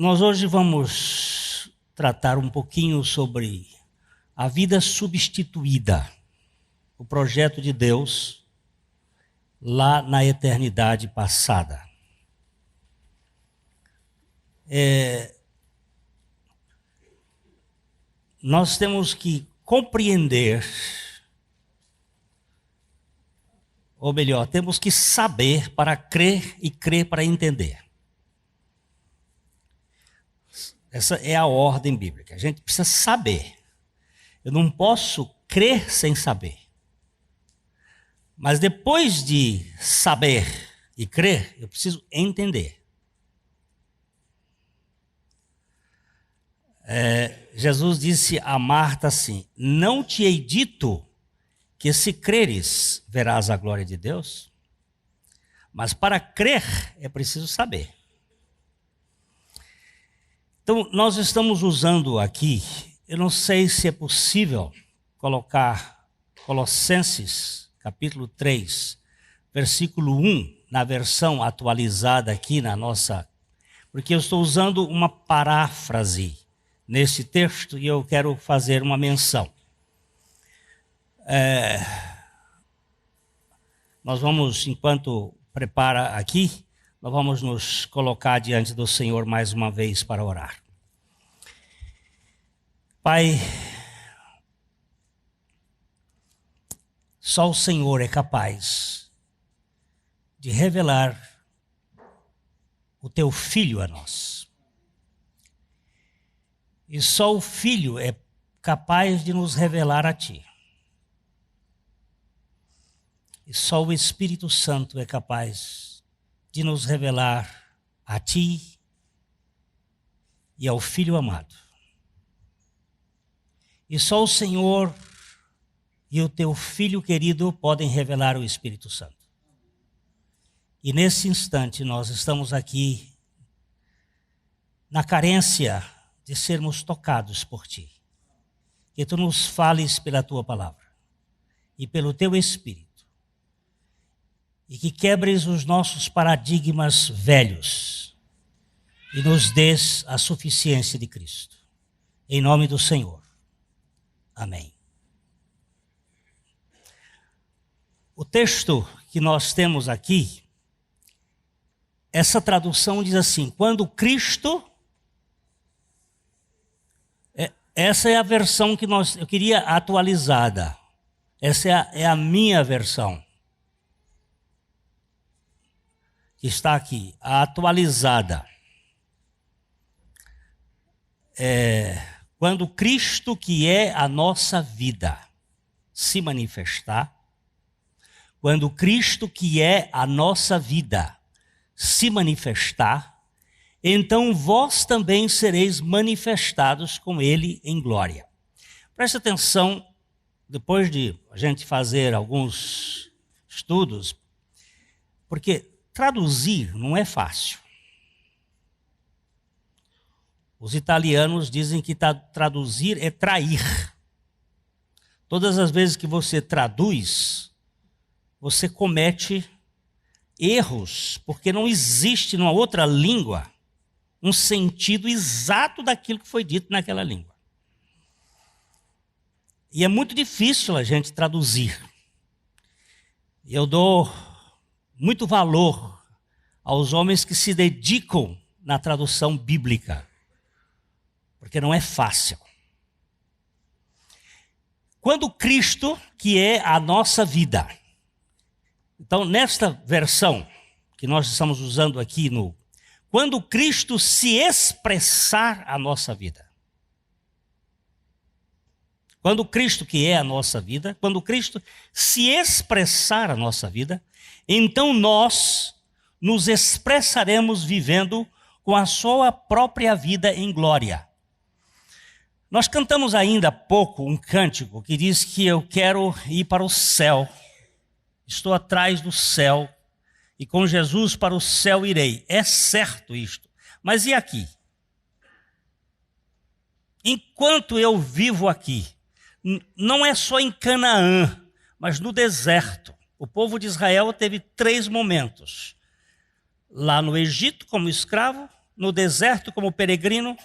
Nós hoje vamos tratar um pouquinho sobre a vida substituída, o projeto de Deus lá na eternidade passada. Nós temos que compreender, ou melhor, temos que saber para crer e crer para entender. Essa é a ordem bíblica. A gente precisa saber. Eu não posso crer sem saber. Mas depois de saber e crer, eu preciso entender. Jesus disse a Marta assim: não te hei dito que se creres, verás a glória de Deus? Mas para crer é preciso saber. Então, nós estamos usando aqui, eu não sei se é possível colocar Colossenses, capítulo 3, versículo 1, na versão atualizada aqui na nossa... Porque eu estou usando uma paráfrase nesse texto e eu quero fazer uma menção. Nós vamos, enquanto prepara aqui, nós vamos nos colocar diante do Senhor mais uma vez para orar. Pai, só o Senhor é capaz de revelar o teu Filho a nós. E só o Filho é capaz de nos revelar a ti. E só o Espírito Santo é capaz de nos revelar a ti e ao Filho amado. E só o Senhor e o teu Filho querido podem revelar o Espírito Santo. E nesse instante nós estamos aqui na carência de sermos tocados por ti. Que tu nos fales pela tua palavra e pelo teu Espírito. E que quebres os nossos paradigmas velhos e nos dês a suficiência de Cristo. Em nome do Senhor. Amém. O texto que nós temos aqui, essa tradução diz assim: quando Cristo... Essa é a versão que eu queria atualizada. Essa é a minha versão. Que está aqui, a atualizada. Quando Cristo, que é a nossa vida, se manifestar, quando Cristo, que é a nossa vida, se manifestar, então vós também sereis manifestados com Ele em glória. Preste atenção, depois de a gente fazer alguns estudos, porque traduzir não é fácil. Os italianos dizem que traduzir é trair. Todas as vezes que você traduz, você comete erros, porque não existe numa outra língua um sentido exato daquilo que foi dito naquela língua. E é muito difícil a gente traduzir. Eu dou muito valor aos homens que se dedicam na tradução bíblica, porque não é fácil. Quando Cristo, que é a nossa vida, então nesta versão que nós estamos usando aqui quando Cristo se expressar a nossa vida. Quando Cristo, que é a nossa vida, quando Cristo se expressar a nossa vida, então nós nos expressaremos vivendo com a sua própria vida em glória. Nós cantamos ainda há pouco um cântico que diz que eu quero ir para o céu, estou atrás do céu, e com Jesus para o céu irei. É certo isto, mas e aqui? Enquanto eu vivo aqui, não é só em Canaã, mas no deserto. O povo de Israel teve 3 momentos. Lá no Egito como escravo, no deserto como peregrino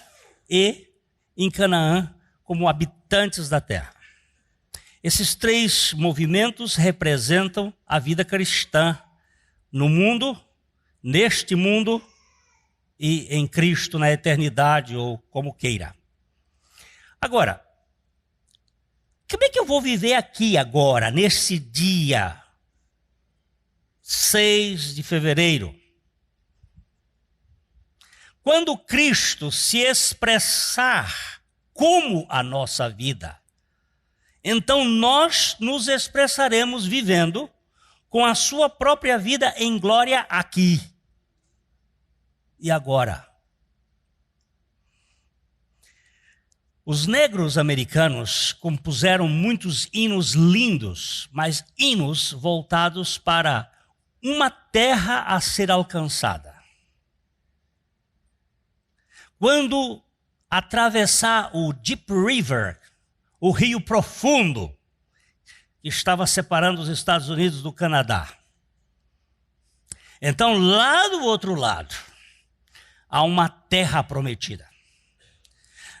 e em Canaã como habitantes da terra. Esses três movimentos representam a vida cristã no mundo, neste mundo e em Cristo na eternidade, ou como queira. Agora, como é que eu vou viver aqui agora, nesse dia 6 de fevereiro? Quando Cristo se expressar como a nossa vida, então nós nos expressaremos vivendo com a sua própria vida em glória aqui e agora. Os negros americanos compuseram muitos hinos lindos, mas hinos voltados para uma terra a ser alcançada. Quando atravessar o Deep River, o rio profundo, que estava separando os Estados Unidos do Canadá. Então, lá do outro lado, há uma terra prometida.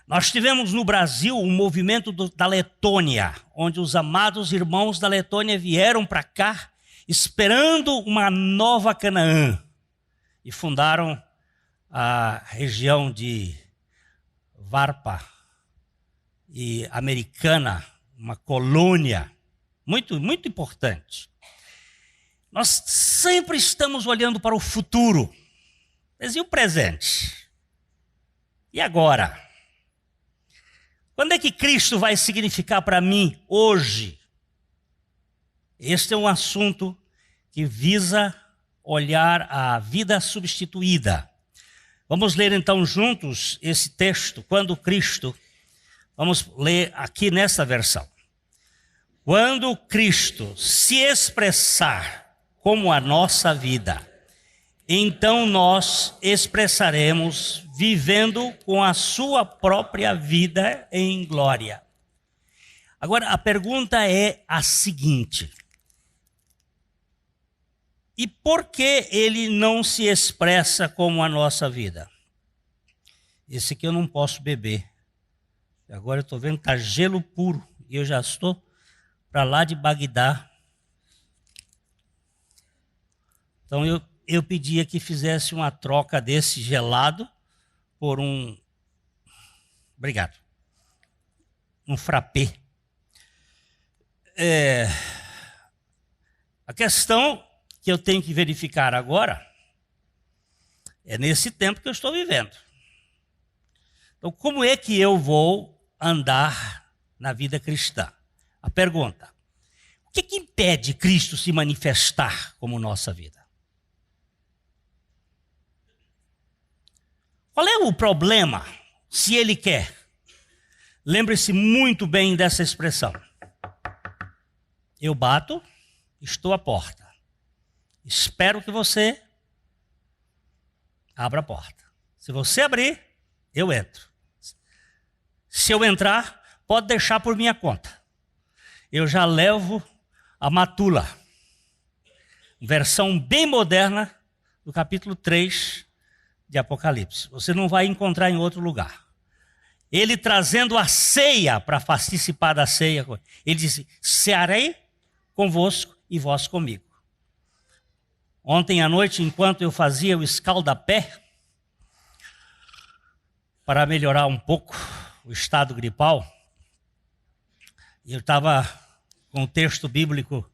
Nós tivemos no Brasil um movimento da Letônia, onde os amados irmãos da Letônia vieram para cá, esperando uma nova Canaã, e fundaram a região de Varpa e Americana, uma colônia muito, muito importante. Nós sempre estamos olhando para o futuro, mas e o presente? E agora? Quando é que Cristo vai significar para mim hoje? Este é um assunto que visa olhar a vida substituída. Vamos ler então juntos esse texto, quando Cristo, vamos ler aqui nessa versão. Quando Cristo se expressar como a nossa vida, então nós expressaremos vivendo com a sua própria vida em glória. Agora, a pergunta é a seguinte: e por que ele não se expressa como a nossa vida? Esse aqui eu não posso beber. Agora eu estou vendo que está gelo puro e eu já estou para lá de Bagdá. Então eu pedia que fizesse uma troca desse gelado por um... Obrigado. Um frappé. A questão que eu tenho que verificar agora é nesse tempo que eu estou vivendo. Então, como é que eu vou andar na vida cristã? A pergunta: o que impede Cristo se manifestar como nossa vida? Qual é o problema, se ele quer? Lembre-se muito bem dessa expressão. Eu bato, estou à porta. Espero que você abra a porta. Se você abrir, eu entro. Se eu entrar, pode deixar por minha conta. Eu já levo a matula, versão bem moderna do capítulo 3 de Apocalipse. Você não vai encontrar em outro lugar. Ele trazendo a ceia para participar da ceia. Ele disse: cearei convosco e vós comigo. Ontem à noite, enquanto eu fazia o escaldapé, para melhorar um pouco o estado gripal, eu estava com o texto bíblico,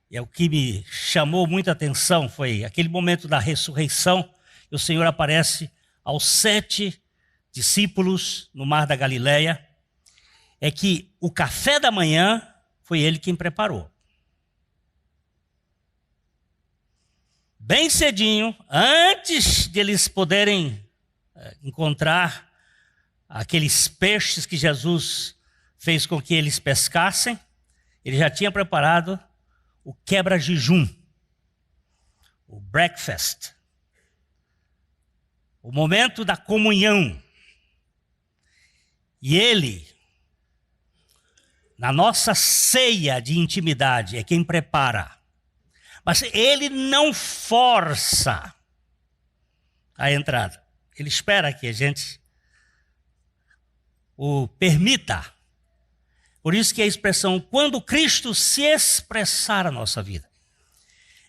e o que me chamou muita atenção foi aquele momento da ressurreição, e o Senhor aparece aos 7 discípulos no Mar da Galileia, é que o café da manhã foi ele quem preparou. Bem cedinho, antes de eles poderem encontrar aqueles peixes que Jesus fez com que eles pescassem, ele já tinha preparado o quebra-jejum, o breakfast, o momento da comunhão. E ele, na nossa ceia de intimidade, é quem prepara. Mas ele não força a entrada. Ele espera que a gente o permita. Por isso que a expressão, quando Cristo se expressar na nossa vida.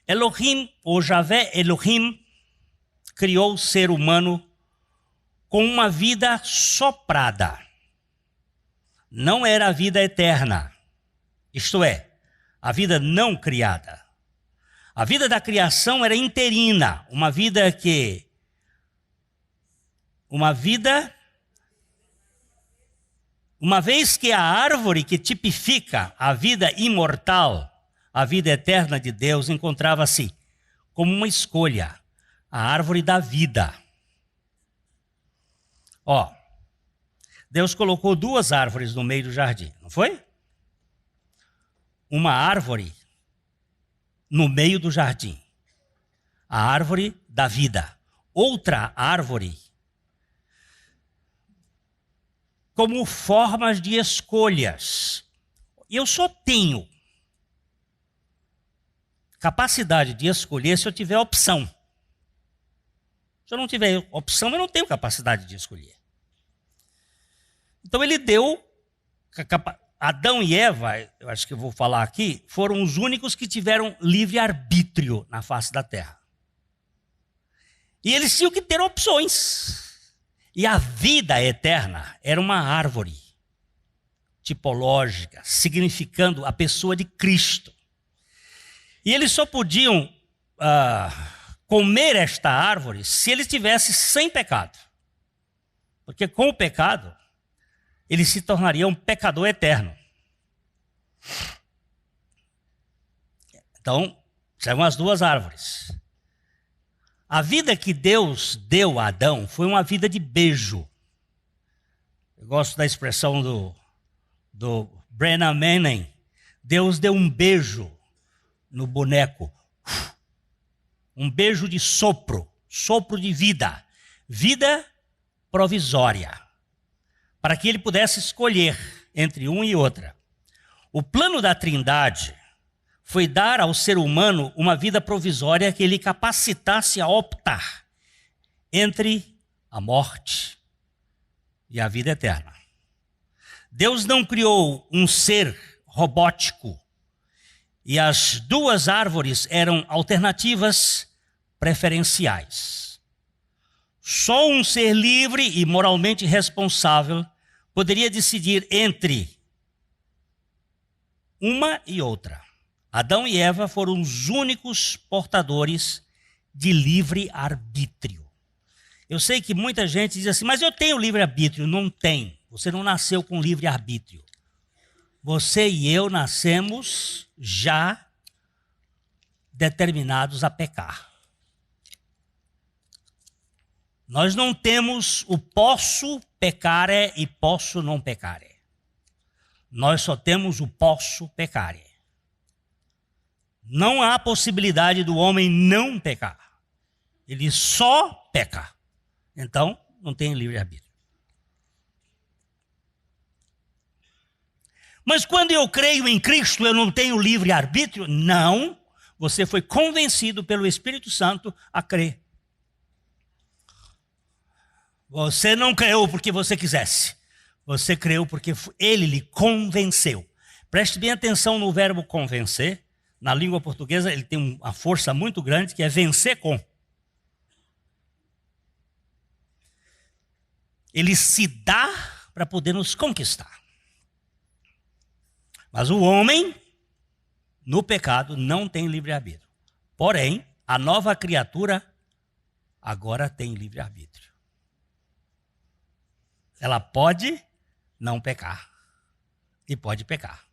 Elohim, ou Javé Elohim, criou o ser humano com uma vida soprada. Não era a vida eterna, isto é, a vida não criada. A vida da criação era interina, uma vez que a árvore que tipifica a vida imortal, a vida eterna de Deus, encontrava-se como uma escolha, a árvore da vida. Deus colocou 2 árvores no meio do jardim, não foi? Uma árvore no meio do jardim, a árvore da vida. Outra árvore como formas de escolhas. Eu só tenho capacidade de escolher se eu tiver opção. Se eu não tiver opção, eu não tenho capacidade de escolher. Então ele deu, Adão e Eva, eu acho que eu vou falar aqui, foram os únicos que tiveram livre-arbítrio na face da terra. E eles tinham que ter opções. E a vida eterna era uma árvore tipológica, significando a pessoa de Cristo. E eles só podiam comer esta árvore se eles tivessem sem pecado. Porque com o pecado, eles se tornariam um pecador eterno. Então, são as 2 árvores. A vida que Deus deu a Adão foi uma vida de beijo. Eu gosto da expressão do Brennan Manning. Deus deu um beijo no boneco. Um beijo de sopro de vida. Vida provisória. Para que ele pudesse escolher entre um e outra. O plano da Trindade foi dar ao ser humano uma vida provisória que ele capacitasse a optar entre a morte e a vida eterna. Deus não criou um ser robótico e as 2 árvores eram alternativas preferenciais. Só um ser livre e moralmente responsável poderia decidir entre uma e outra. Adão e Eva foram os únicos portadores de livre-arbítrio. Eu sei que muita gente diz assim, mas eu tenho livre-arbítrio. Não tem. Você não nasceu com livre-arbítrio. Você e eu nascemos já determinados a pecar. Nós não temos o posso pecare e posso não pecare. Nós só temos o posso pecare. Não há possibilidade do homem não pecar. Ele só peca. Então, não tem livre-arbítrio. Mas quando eu creio em Cristo, eu não tenho livre-arbítrio? Não. Você foi convencido pelo Espírito Santo a crer. Você não creu porque você quisesse. Você creu porque ele lhe convenceu. Preste bem atenção no verbo convencer. Na língua portuguesa, ele tem uma força muito grande, que é vencer com. Ele se dá para poder nos conquistar. Mas o homem, no pecado, não tem livre-arbítrio. Porém, a nova criatura agora tem livre-arbítrio. Ela pode não pecar. E pode pecar.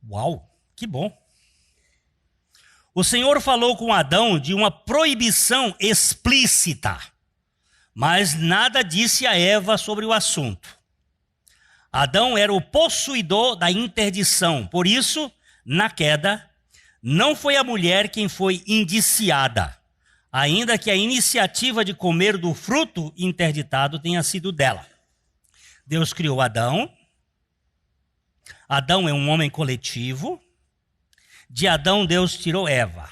Uau, que bom. O Senhor falou com Adão de uma proibição explícita, mas nada disse a Eva sobre o assunto. Adão era o possuidor da interdição, por isso, na queda, não foi a mulher quem foi indiciada, ainda que a iniciativa de comer do fruto interditado tenha sido dela. Deus criou Adão. Adão é um homem coletivo. De Adão, Deus tirou Eva.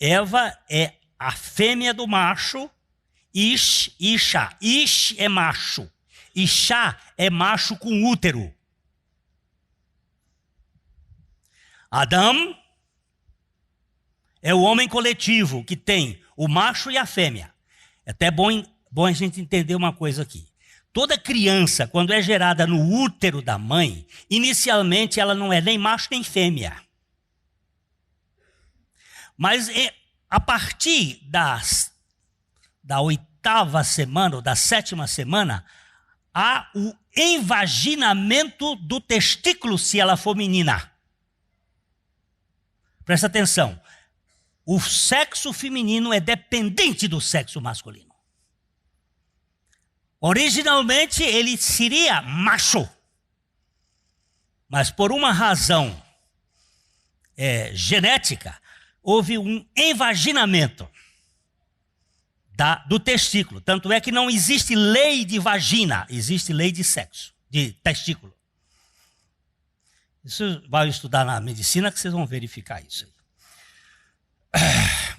Eva é a fêmea do macho, Ish e Isha. Ish é macho, Isha é macho com útero. Adão é o homem coletivo que tem o macho e a fêmea. É até bom a gente entender uma coisa aqui. Toda criança, quando é gerada no útero da mãe, inicialmente ela não é nem macho nem fêmea. Mas a partir da 8ª semana ou da 7ª semana, há o envaginamento do testículo se ela for menina. Presta atenção. O sexo feminino é dependente do sexo masculino. Originalmente ele seria macho. Mas por uma razão genética, houve um envaginamento do testículo. Tanto é que não existe lei de vagina, existe lei de sexo, de testículo. Isso vai estudar na medicina que vocês vão verificar isso aí.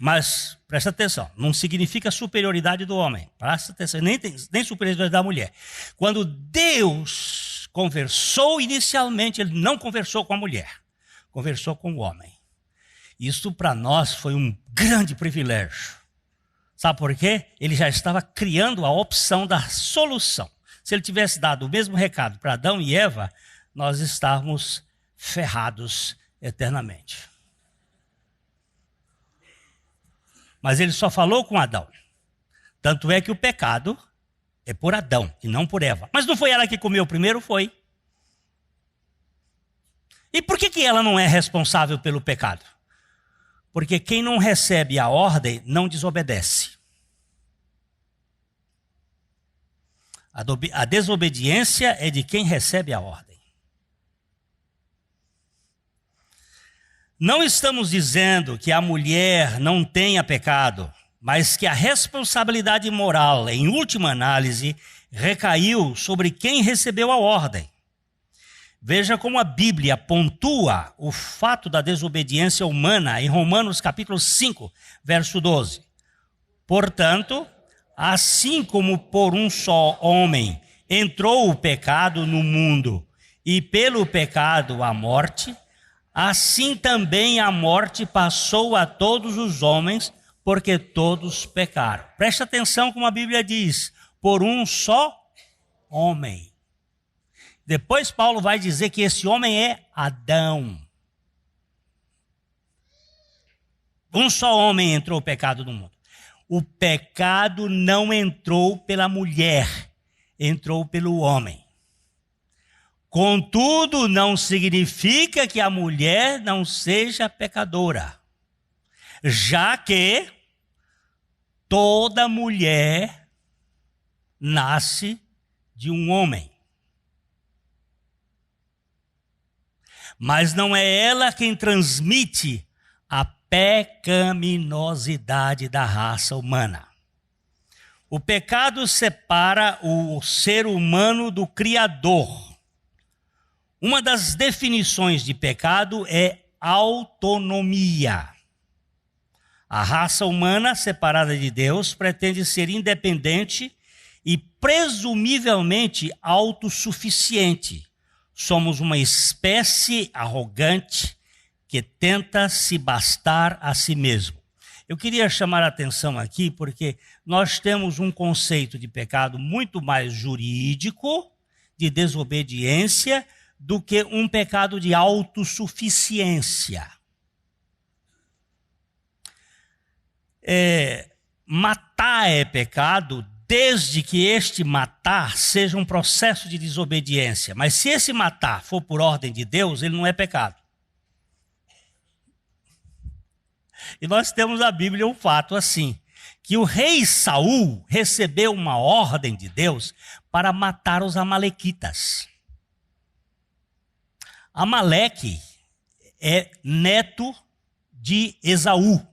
Mas, presta atenção, não significa superioridade do homem. Presta atenção, nem superioridade da mulher. Quando Deus conversou inicialmente, ele não conversou com a mulher, conversou com o homem. Isso para nós foi um grande privilégio. Sabe por quê? Ele já estava criando a opção da solução. Se ele tivesse dado o mesmo recado para Adão e Eva, nós estávamos ferrados eternamente. Mas ele só falou com Adão. Tanto é que o pecado é por Adão e não por Eva. Mas não foi ela que comeu primeiro? Foi. E por que ela não é responsável pelo pecado? Porque quem não recebe a ordem não desobedece. A desobediência é de quem recebe a ordem. Não estamos dizendo que a mulher não tenha pecado, mas que a responsabilidade moral, em última análise, recaiu sobre quem recebeu a ordem. Veja como a Bíblia pontua o fato da desobediência humana em Romanos capítulo 5, verso 12. Portanto, assim como por um só homem entrou o pecado no mundo, e pelo pecado a morte, assim também a morte passou a todos os homens, porque todos pecaram. Preste atenção como a Bíblia diz, por um só homem. Depois Paulo vai dizer que esse homem é Adão. Um só homem entrou o pecado no mundo. O pecado não entrou pela mulher, entrou pelo homem. Contudo, não significa que a mulher não seja pecadora, já que toda mulher nasce de um homem. Mas não é ela quem transmite a pecaminosidade da raça humana. O pecado separa o ser humano do Criador. Uma das definições de pecado é autonomia. A raça humana, separada de Deus, pretende ser independente e presumivelmente autossuficiente. Somos uma espécie arrogante que tenta se bastar a si mesmo. Eu queria chamar a atenção aqui porque nós temos um conceito de pecado muito mais jurídico, de desobediência, do que um pecado de autossuficiência. Matar é pecado desde que este matar seja um processo de desobediência. Mas se esse matar for por ordem de Deus, ele não é pecado. E nós temos na Bíblia um fato assim, que o rei Saul recebeu uma ordem de Deus para matar os amalequitas. Amaleque é neto de Esaú.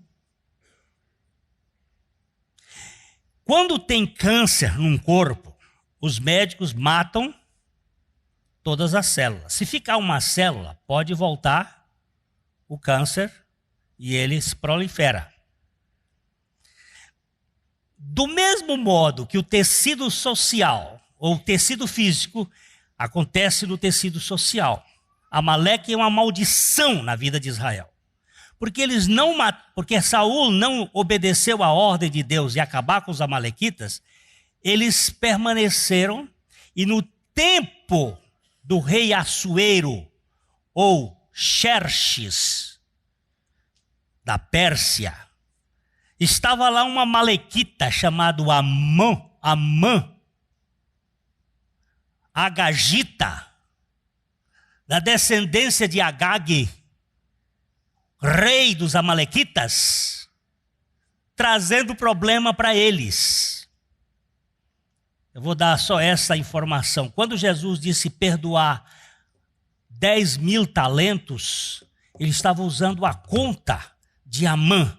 Quando tem câncer num corpo, os médicos matam todas as células. Se ficar uma célula, pode voltar o câncer e ele se prolifera. Do mesmo modo que o tecido social ou tecido físico acontece no tecido social. Amaleque é uma maldição na vida de Israel. Porque Saul não obedeceu a ordem de Deus de acabar com os amalequitas, eles permaneceram e no tempo do rei Assuero ou Xerxes da Pérsia, estava lá uma amalequita chamada Amã, Agagita, da descendência de Agag, rei dos amalequitas, trazendo problema para eles. Eu vou dar só essa informação. Quando Jesus disse perdoar 10.000 talentos, ele estava usando a conta de Amã,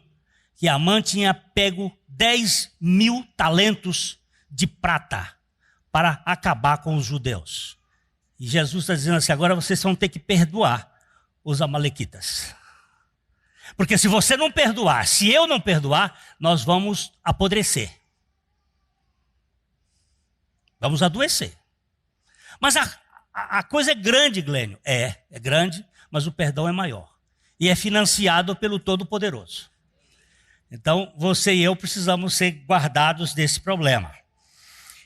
que Amã tinha pego 10.000 talentos de prata para acabar com os judeus. E Jesus está dizendo assim, agora vocês vão ter que perdoar os amalequitas. Porque se você não perdoar, se eu não perdoar, nós vamos apodrecer. Vamos adoecer. Mas a coisa é grande, Glênio. É grande, mas o perdão é maior. E é financiado pelo Todo-Poderoso. Então, você e eu precisamos ser guardados desse problema.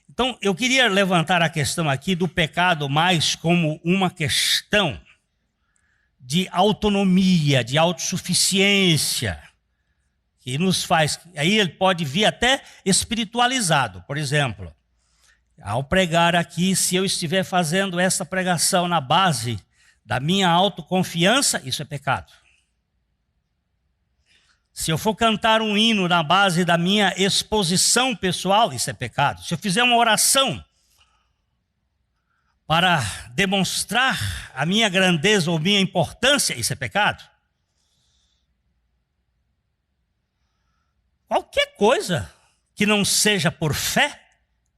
Então, eu queria levantar a questão aqui do pecado mais como uma questão de autonomia, de autossuficiência, que nos faz... Aí ele pode vir até espiritualizado. Por exemplo, ao pregar aqui, se eu estiver fazendo essa pregação na base da minha autoconfiança, isso é pecado. Se eu for cantar um hino na base da minha exposição pessoal, isso é pecado. Se eu fizer uma oração para demonstrar a minha grandeza ou minha importância, isso é pecado. Qualquer coisa que não seja por fé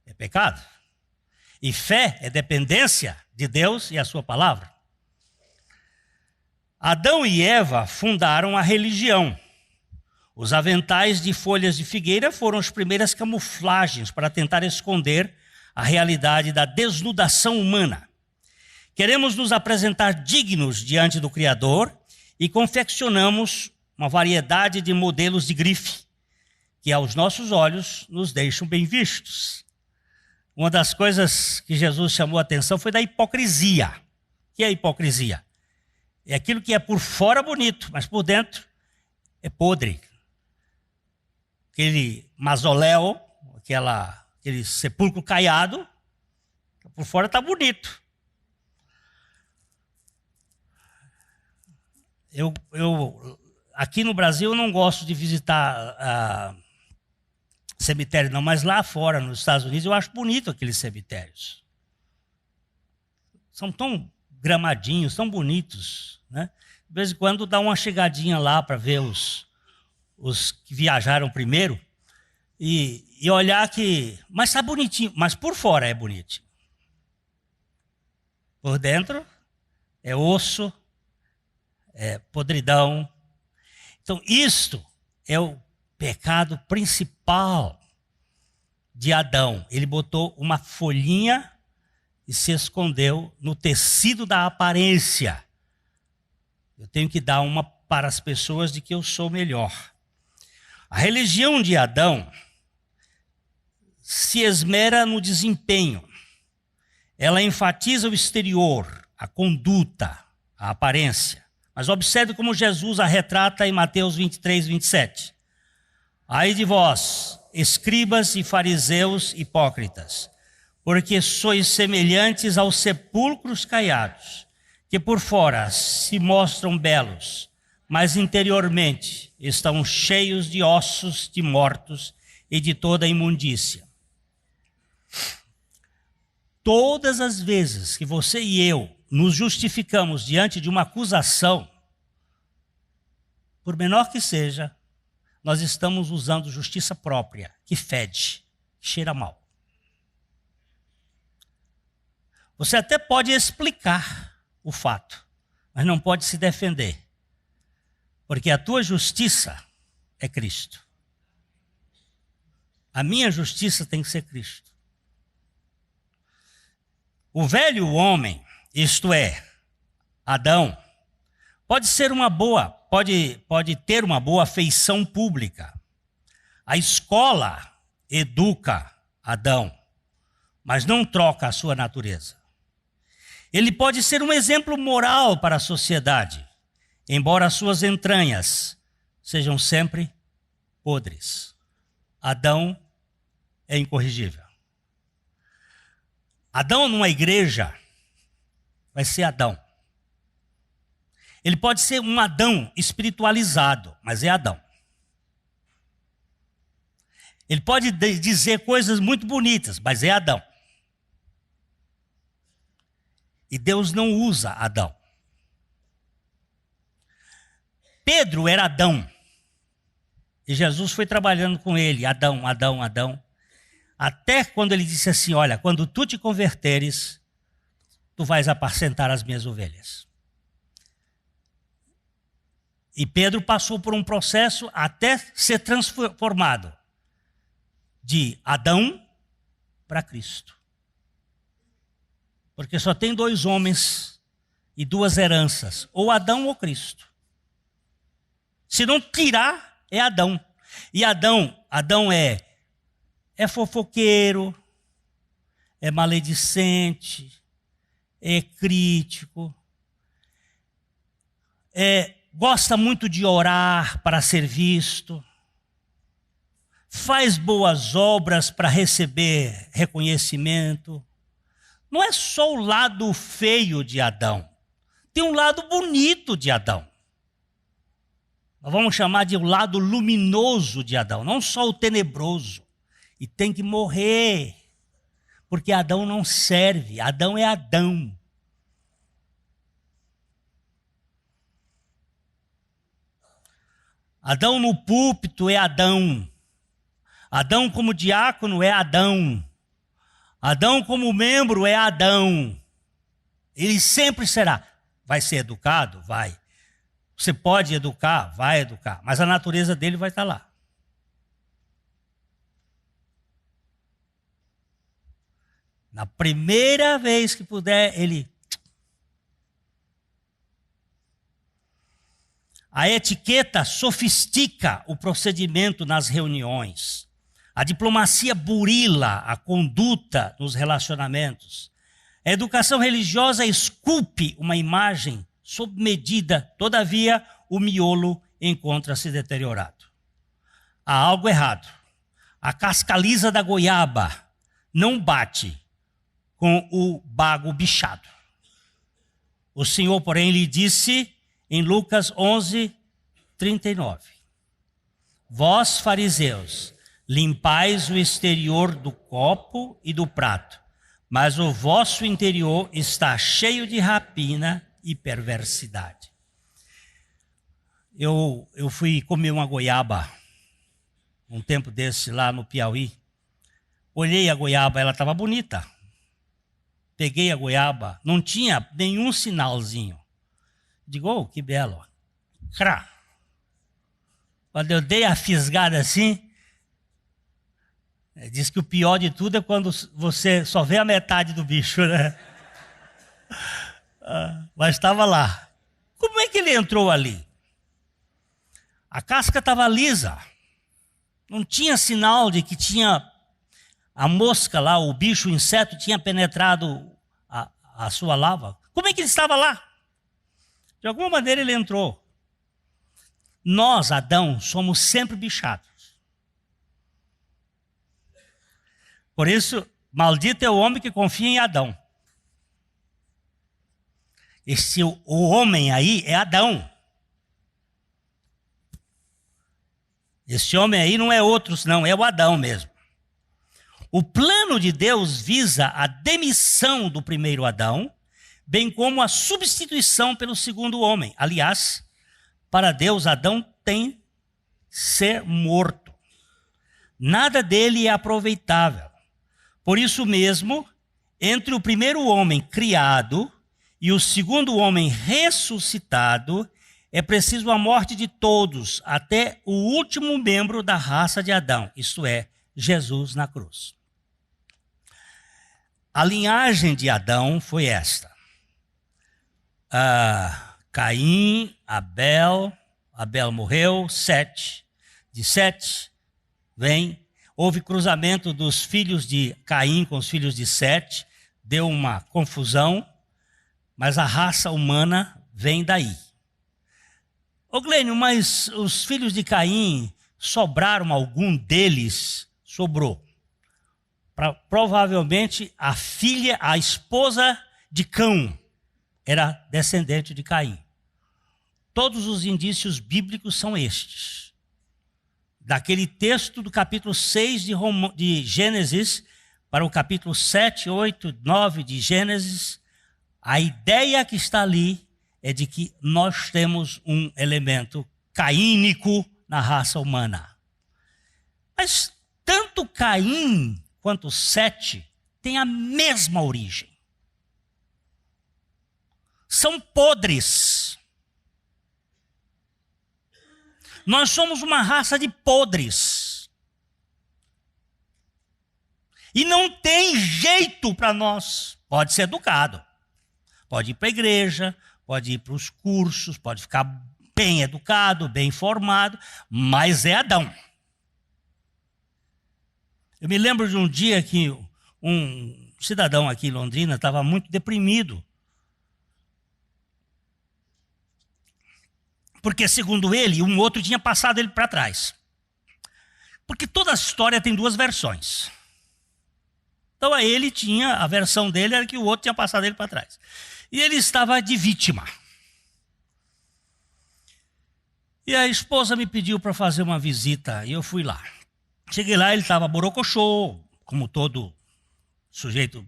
é pecado. E fé é dependência de Deus e a sua palavra. Adão e Eva fundaram a religião. Os aventais de folhas de figueira foram as primeiras camuflagens para tentar esconder a realidade da desnudação humana. Queremos nos apresentar dignos diante do Criador e confeccionamos uma variedade de modelos de grife que aos nossos olhos nos deixam bem vistos. Uma das coisas que Jesus chamou a atenção foi da hipocrisia. O que é a hipocrisia? É aquilo que é por fora bonito, mas por dentro é podre. Aquele mausoléu, aquele sepulcro caiado, por fora está bonito. Eu aqui no Brasil eu não gosto de visitar cemitério não, mas lá fora, nos Estados Unidos, eu acho bonito aqueles cemitérios. São tão gramadinhos, tão bonitos, né? De vez em quando dá uma chegadinha lá para ver os que viajaram primeiro e olhar que... Mas está bonitinho, mas por fora é bonitinho. Por dentro é osso, é podridão. Então isto é o pecado principal de Adão. Ele botou uma folhinha e se escondeu no tecido da aparência. Eu tenho que dar uma para as pessoas de que eu sou melhor. A religião de Adão se esmera no desempenho. Ela enfatiza o exterior, a conduta, a aparência. Mas observe como Jesus a retrata em Mateus 23, 27. Ai de vós, escribas e fariseus hipócritas, porque sois semelhantes aos sepulcros caiados, que por fora se mostram belos, mas interiormente estão cheios de ossos de mortos e de toda imundícia. Todas as vezes que você e eu nos justificamos diante de uma acusação, por menor que seja, nós estamos usando justiça própria, que fede, que cheira mal. Você até pode explicar o fato, mas não pode se defender. Porque a tua justiça é Cristo. A minha justiça tem que ser Cristo. O velho homem, isto é, Adão, pode ter uma boa feição pública. A escola educa Adão, mas não troca a sua natureza. Ele pode ser um exemplo moral para a sociedade, embora as suas entranhas sejam sempre podres. Adão é incorrigível. Adão numa igreja vai ser Adão. Ele pode ser um Adão espiritualizado, mas é Adão. Ele pode dizer coisas muito bonitas, mas é Adão. E Deus não usa Adão. Pedro era Adão. E Jesus foi trabalhando com ele, Adão, Adão, Adão. Até quando ele disse assim, olha, quando tu te converteres, tu vais apacentar as minhas ovelhas. E Pedro passou por um processo até ser transformado de Adão para Cristo. Porque só tem dois homens e duas heranças, ou Adão ou Cristo. Se não tirar, é Adão. E Adão é fofoqueiro, é maledicente, é crítico, gosta muito de orar para ser visto, faz boas obras para receber reconhecimento. Não é só o lado feio de Adão, tem um lado bonito de Adão. Nós vamos chamar de o lado luminoso de Adão, não só o tenebroso. E tem que morrer, porque Adão não serve, Adão é Adão. Adão no púlpito é Adão. Adão como diácono é Adão. Adão como membro é Adão. Ele sempre será. Vai ser educado? Vai. Você pode educar? Vai educar. Mas a natureza dele vai estar lá. Na primeira vez que puder, ele... A etiqueta sofistica o procedimento nas reuniões. A diplomacia burila a conduta nos relacionamentos. A educação religiosa esculpe uma imagem sob medida, todavia o miolo encontra-se deteriorado. Há algo errado. A cascaliza da goiaba não bate com o bago bichado. O Senhor, porém, lhe disse em Lucas 11:39, vós, fariseus, limpais o exterior do copo e do prato, mas o vosso interior está cheio de rapina e perversidade. Eu fui comer uma goiaba um tempo desse lá no Piauí. Olhei a goiaba, ela estava bonita. Peguei a goiaba, não tinha nenhum sinalzinho. Digo, oh, que belo. Crá. Quando eu dei a fisgada assim, diz que o pior de tudo é quando você só vê a metade do bicho, né? Mas estava lá. Como é que ele entrou ali? A casca estava lisa. Não tinha sinal de que tinha a mosca lá, o bicho, o inseto tinha penetrado a sua lava. Como é que ele estava lá? De alguma maneira ele entrou. Nós, Adão, somos sempre bichados. Por isso, maldito é o homem que confia em Adão. O homem aí é Adão. Esse homem aí não é outro, não, é o Adão mesmo. O plano de Deus visa a demissão do primeiro Adão, bem como a substituição pelo segundo homem. Aliás, para Deus, Adão tem que ser morto. Nada dele é aproveitável. Por isso mesmo, entre o primeiro homem criado e o segundo homem ressuscitado, é preciso a morte de todos, até o último membro da raça de Adão, isto é, Jesus na cruz. A linhagem de Adão foi esta. Caim, Abel morreu, Sete. De Sete houve cruzamento dos filhos de Caim com os filhos de Sete, deu uma confusão, mas a raça humana vem daí. Ô Glênio, mas os filhos de Caim, sobraram algum deles? Sobrou. Provavelmente a esposa de Cão era descendente de Caim. Todos os indícios bíblicos são estes. Daquele texto do capítulo 6 de Gênesis para o capítulo 7, 8, 9 de Gênesis, a ideia que está ali é de que nós temos um elemento caínico na raça humana. Mas tanto Caim quanto Sete têm a mesma origem. São podres. Nós somos uma raça de podres. E não tem jeito para nós. Pode ser educado. Pode ir para a igreja, pode ir para os cursos, pode ficar bem educado, bem informado, mas é Adão. Eu me lembro de um dia que um cidadão aqui em Londrina estava muito deprimido. Porque, segundo ele, um outro tinha passado ele para trás. Porque toda a história tem duas versões. Então, ele tinha, a versão dele era que o outro tinha passado ele para trás. E ele estava de vítima. E a esposa me pediu para fazer uma visita, e eu fui lá. Cheguei lá, ele estava borocochô, como todo sujeito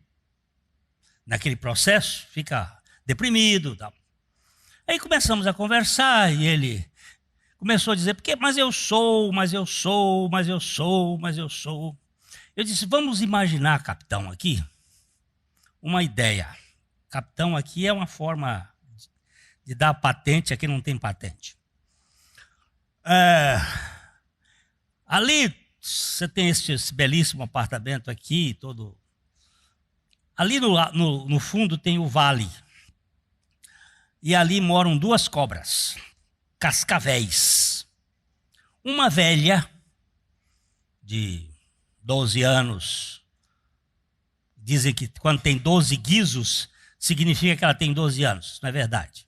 naquele processo, fica deprimido. Tal. Aí começamos a conversar e ele começou a dizer, mas eu sou. Eu disse, vamos imaginar, capitão, aqui, uma ideia. Capitão aqui é uma forma de dar patente, aqui não tem patente. Ali você tem esse belíssimo apartamento aqui, todo. Ali no fundo tem o vale. E ali moram duas cobras, cascavéis. Uma velha, de 12 anos. Dizem que quando tem 12 guizos, significa que ela tem 12 anos. Não é verdade.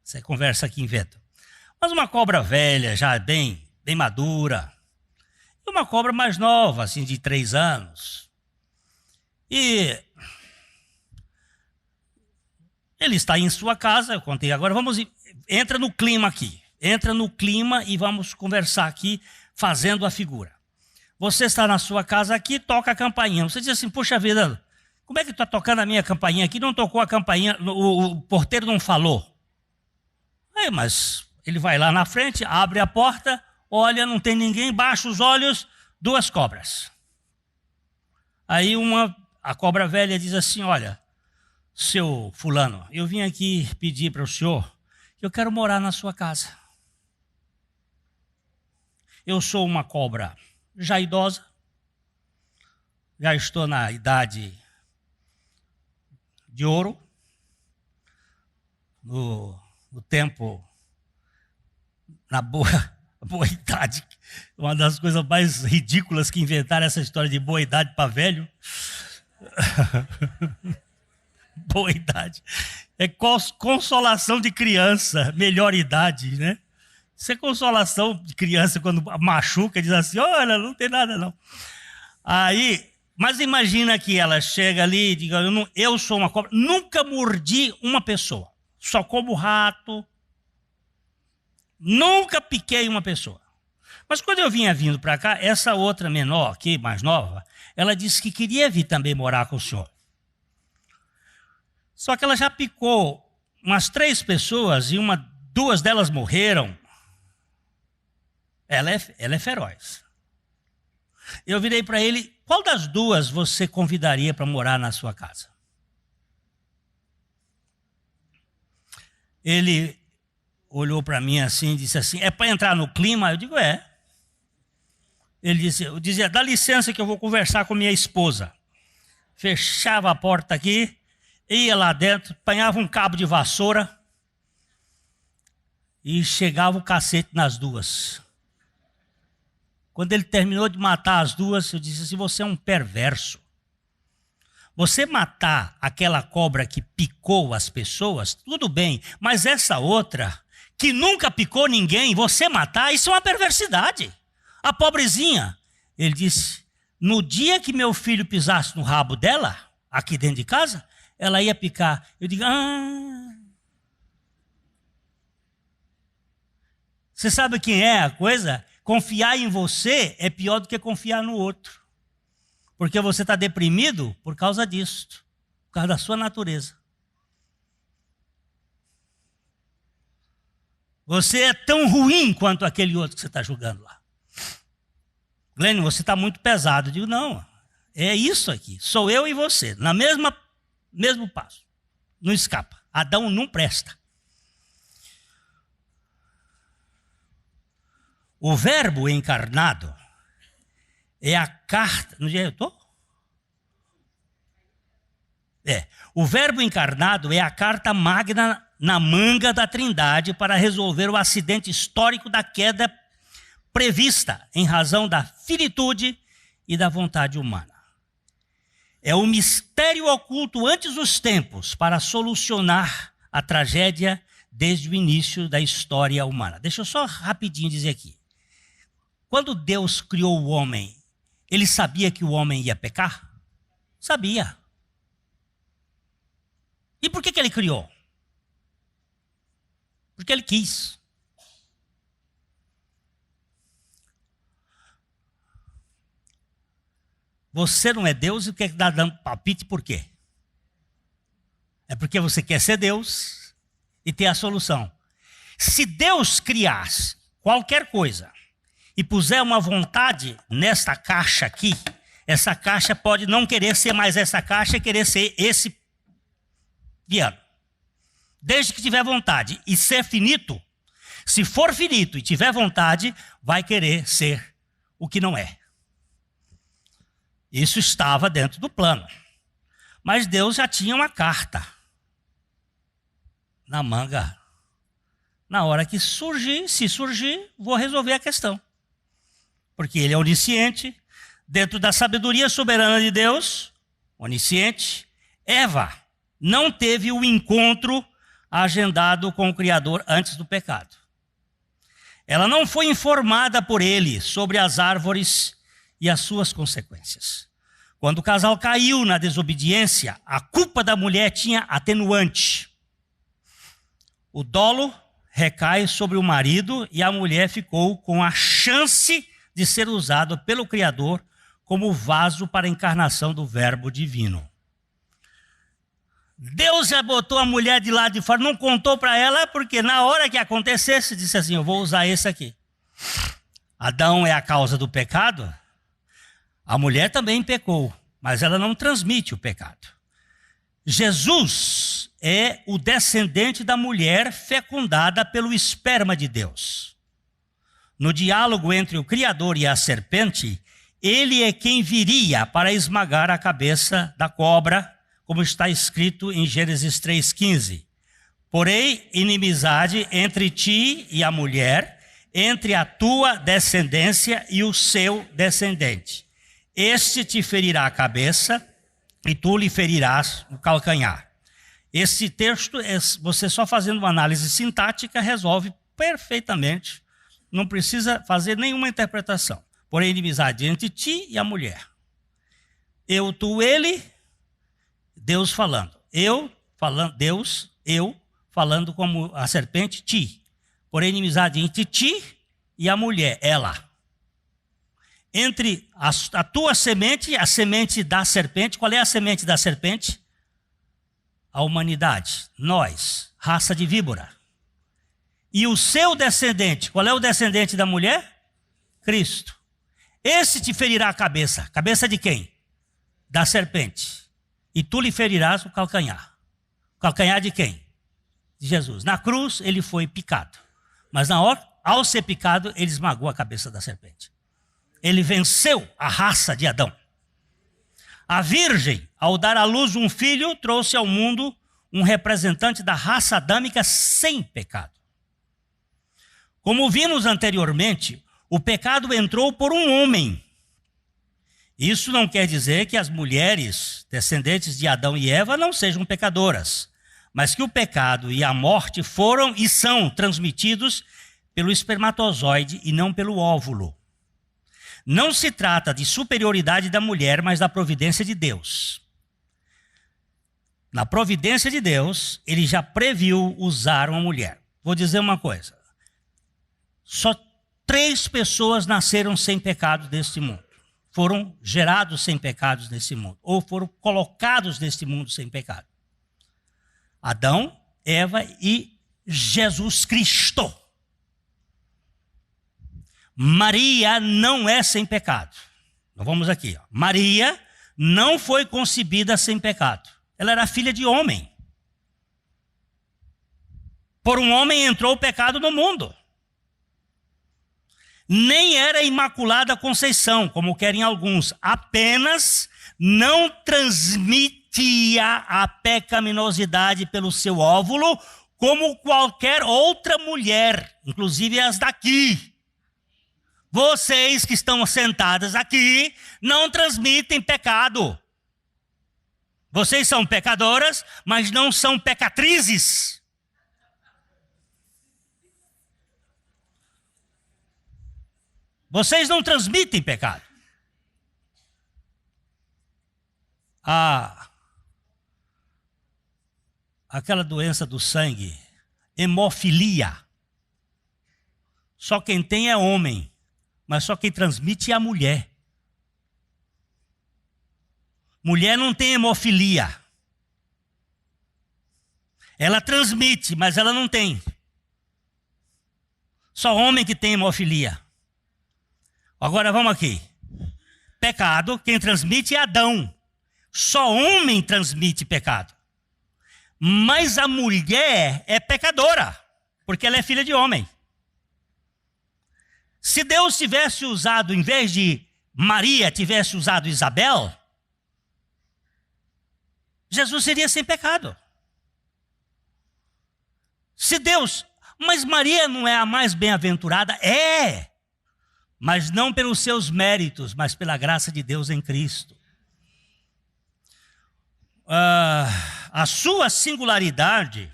Essa conversa aqui inventa. Mas uma cobra velha, já bem madura. E uma cobra mais nova, assim, de 3 anos. E ele está em sua casa, eu contei agora, entra no clima aqui. Entra no clima e vamos conversar aqui, fazendo a figura. Você está na sua casa aqui, toca a campainha. Você diz assim, puxa vida, como é que está tocando a minha campainha aqui? Não tocou a campainha, o porteiro não falou. Mas ele vai lá na frente, abre a porta, olha, não tem ninguém, baixa os olhos, 2 cobras. Aí a cobra velha diz assim, olha, seu fulano, eu vim aqui pedir para o senhor que eu quero morar na sua casa. Eu sou uma cobra já idosa, já estou na idade de ouro, no tempo, na boa idade. Uma das coisas mais ridículas que inventaram essa história de boa idade para velho. Boa idade. É consolação de criança, melhor idade, né? Isso é consolação de criança quando machuca, diz assim, olha, não tem nada não. Aí, mas imagina que ela chega ali e diz, eu sou uma cobra, nunca mordi uma pessoa, só como rato, nunca piquei uma pessoa. Mas quando eu vinha vindo para cá, essa outra menor aqui, mais nova, ela disse que queria vir também morar com o senhor. Só que ela já picou umas 3 pessoas e 2 delas morreram. Ela é feroz. Eu virei para ele, qual das 2 você convidaria para morar na sua casa? Ele olhou para mim assim e disse assim, é para entrar no clima? Eu digo, é. eu dizia, dá licença que eu vou conversar com minha esposa. Fechava a porta aqui, ia lá dentro, apanhava um cabo de vassoura e chegava o cacete nas duas. Quando ele terminou de matar as duas, eu disse assim, você é um perverso. Você matar aquela cobra que picou as pessoas, tudo bem, mas essa outra, que nunca picou ninguém, você matar, isso é uma perversidade. A pobrezinha, ele disse, no dia que meu filho pisasse no rabo dela, aqui dentro de casa, ela ia picar. Eu digo, Você sabe quem é a coisa? Confiar em você é pior do que confiar no outro. Porque você está deprimido por causa disso, por causa da sua natureza. Você é tão ruim quanto aquele outro que você está julgando lá. Glênio, você está muito pesado. Eu digo, não, é isso aqui. Sou eu e você, mesmo passo. Não escapa. Adão não presta. O verbo encarnado é a carta... No dia eu estou? O verbo encarnado é a carta magna na manga da Trindade para resolver o acidente histórico da queda prevista em razão da finitude e da vontade humana. É o mistério oculto antes dos tempos para solucionar a tragédia desde o início da história humana. Deixa eu só rapidinho dizer aqui. Quando Deus criou o homem, ele sabia que o homem ia pecar? Sabia. E por que ele criou? Porque ele quis. Você não é Deus e quer dar dando palpite por quê? É porque você quer ser Deus e ter a solução. Se Deus criasse qualquer coisa e puser uma vontade nesta caixa aqui, essa caixa pode não querer ser mais essa caixa e querer ser esse piano. Desde que tiver vontade e ser finito, se for finito e tiver vontade, vai querer ser o que não é. Isso estava dentro do plano. Mas Deus já tinha uma carta na manga. Na hora que surgir, se surgir, vou resolver a questão. Porque ele é onisciente, dentro da sabedoria soberana de Deus, onisciente, Eva não teve o encontro agendado com o Criador antes do pecado. Ela não foi informada por ele sobre as árvores e as suas consequências. Quando o casal caiu na desobediência, a culpa da mulher tinha atenuante. O dolo recai sobre o marido e a mulher ficou com a chance de ser usada pelo Criador como vaso para a encarnação do Verbo divino. Deus já botou a mulher de lado de fora, não contou para ela, porque na hora que acontecesse, disse assim, eu vou usar esse aqui. Adão é a causa do pecado, a mulher também pecou, mas ela não transmite o pecado. Jesus é o descendente da mulher fecundada pelo esperma de Deus. No diálogo entre o Criador e a serpente, ele é quem viria para esmagar a cabeça da cobra, como está escrito em Gênesis 3,15. Porém, inimizade entre ti e a mulher, entre a tua descendência e o seu descendente. Este te ferirá a cabeça e tu lhe ferirás o calcanhar. Esse texto, você só fazendo uma análise sintática, resolve perfeitamente. Não precisa fazer nenhuma interpretação. Porém, inimizade entre ti e a mulher. Eu, tu, ele, Deus falando. Deus, eu, falando como a serpente, ti. Porém, inimizade entre ti e a mulher, ela. Entre a tua semente e a semente da serpente. Qual é a semente da serpente? A humanidade, nós, raça de víbora. E o seu descendente, qual é o descendente da mulher? Cristo. Esse te ferirá a cabeça. Cabeça de quem? Da serpente. E tu lhe ferirás o calcanhar. O calcanhar de quem? De Jesus. Na cruz ele foi picado. Mas na hora, ao ser picado, ele esmagou a cabeça da serpente. Ele venceu a raça de Adão. A virgem, ao dar à luz um filho, trouxe ao mundo um representante da raça adâmica sem pecado. Como vimos anteriormente, o pecado entrou por um homem. Isso não quer dizer que as mulheres descendentes de Adão e Eva não sejam pecadoras, mas que o pecado e a morte foram e são transmitidos pelo espermatozoide e não pelo óvulo. Não se trata de superioridade da mulher, mas da providência de Deus. Na providência de Deus, ele já previu usar uma mulher. Vou dizer uma coisa. Só 3 pessoas nasceram sem pecado neste mundo. Foram gerados sem pecados nesse mundo. Ou foram colocados neste mundo sem pecado. Adão, Eva e Jesus Cristo. Maria não é sem pecado. Então vamos aqui. Maria não foi concebida sem pecado. Ela era filha de homem. Por um homem entrou o pecado no mundo. Nem era imaculada conceição, como querem alguns. Apenas não transmitia a pecaminosidade pelo seu óvulo, como qualquer outra mulher, inclusive as daqui. Vocês que estão sentadas aqui não transmitem pecado. Vocês são pecadoras, mas não são pecatrizes. Vocês não transmitem pecado. Aquela doença do sangue, hemofilia. Só quem tem é homem. Mas só quem transmite é a mulher. Mulher não tem hemofilia. Ela transmite, mas ela não tem. Só homem que tem hemofilia. Agora vamos aqui. Pecado, quem transmite é Adão. Só homem transmite pecado. Mas a mulher é pecadora, porque ela é filha de homem. Se Deus tivesse usado, em vez de Maria, tivesse usado Isabel, Jesus seria sem pecado. Se Deus... Mas Maria não é a mais bem-aventurada? É! Mas não pelos seus méritos, mas pela graça de Deus em Cristo. A sua singularidade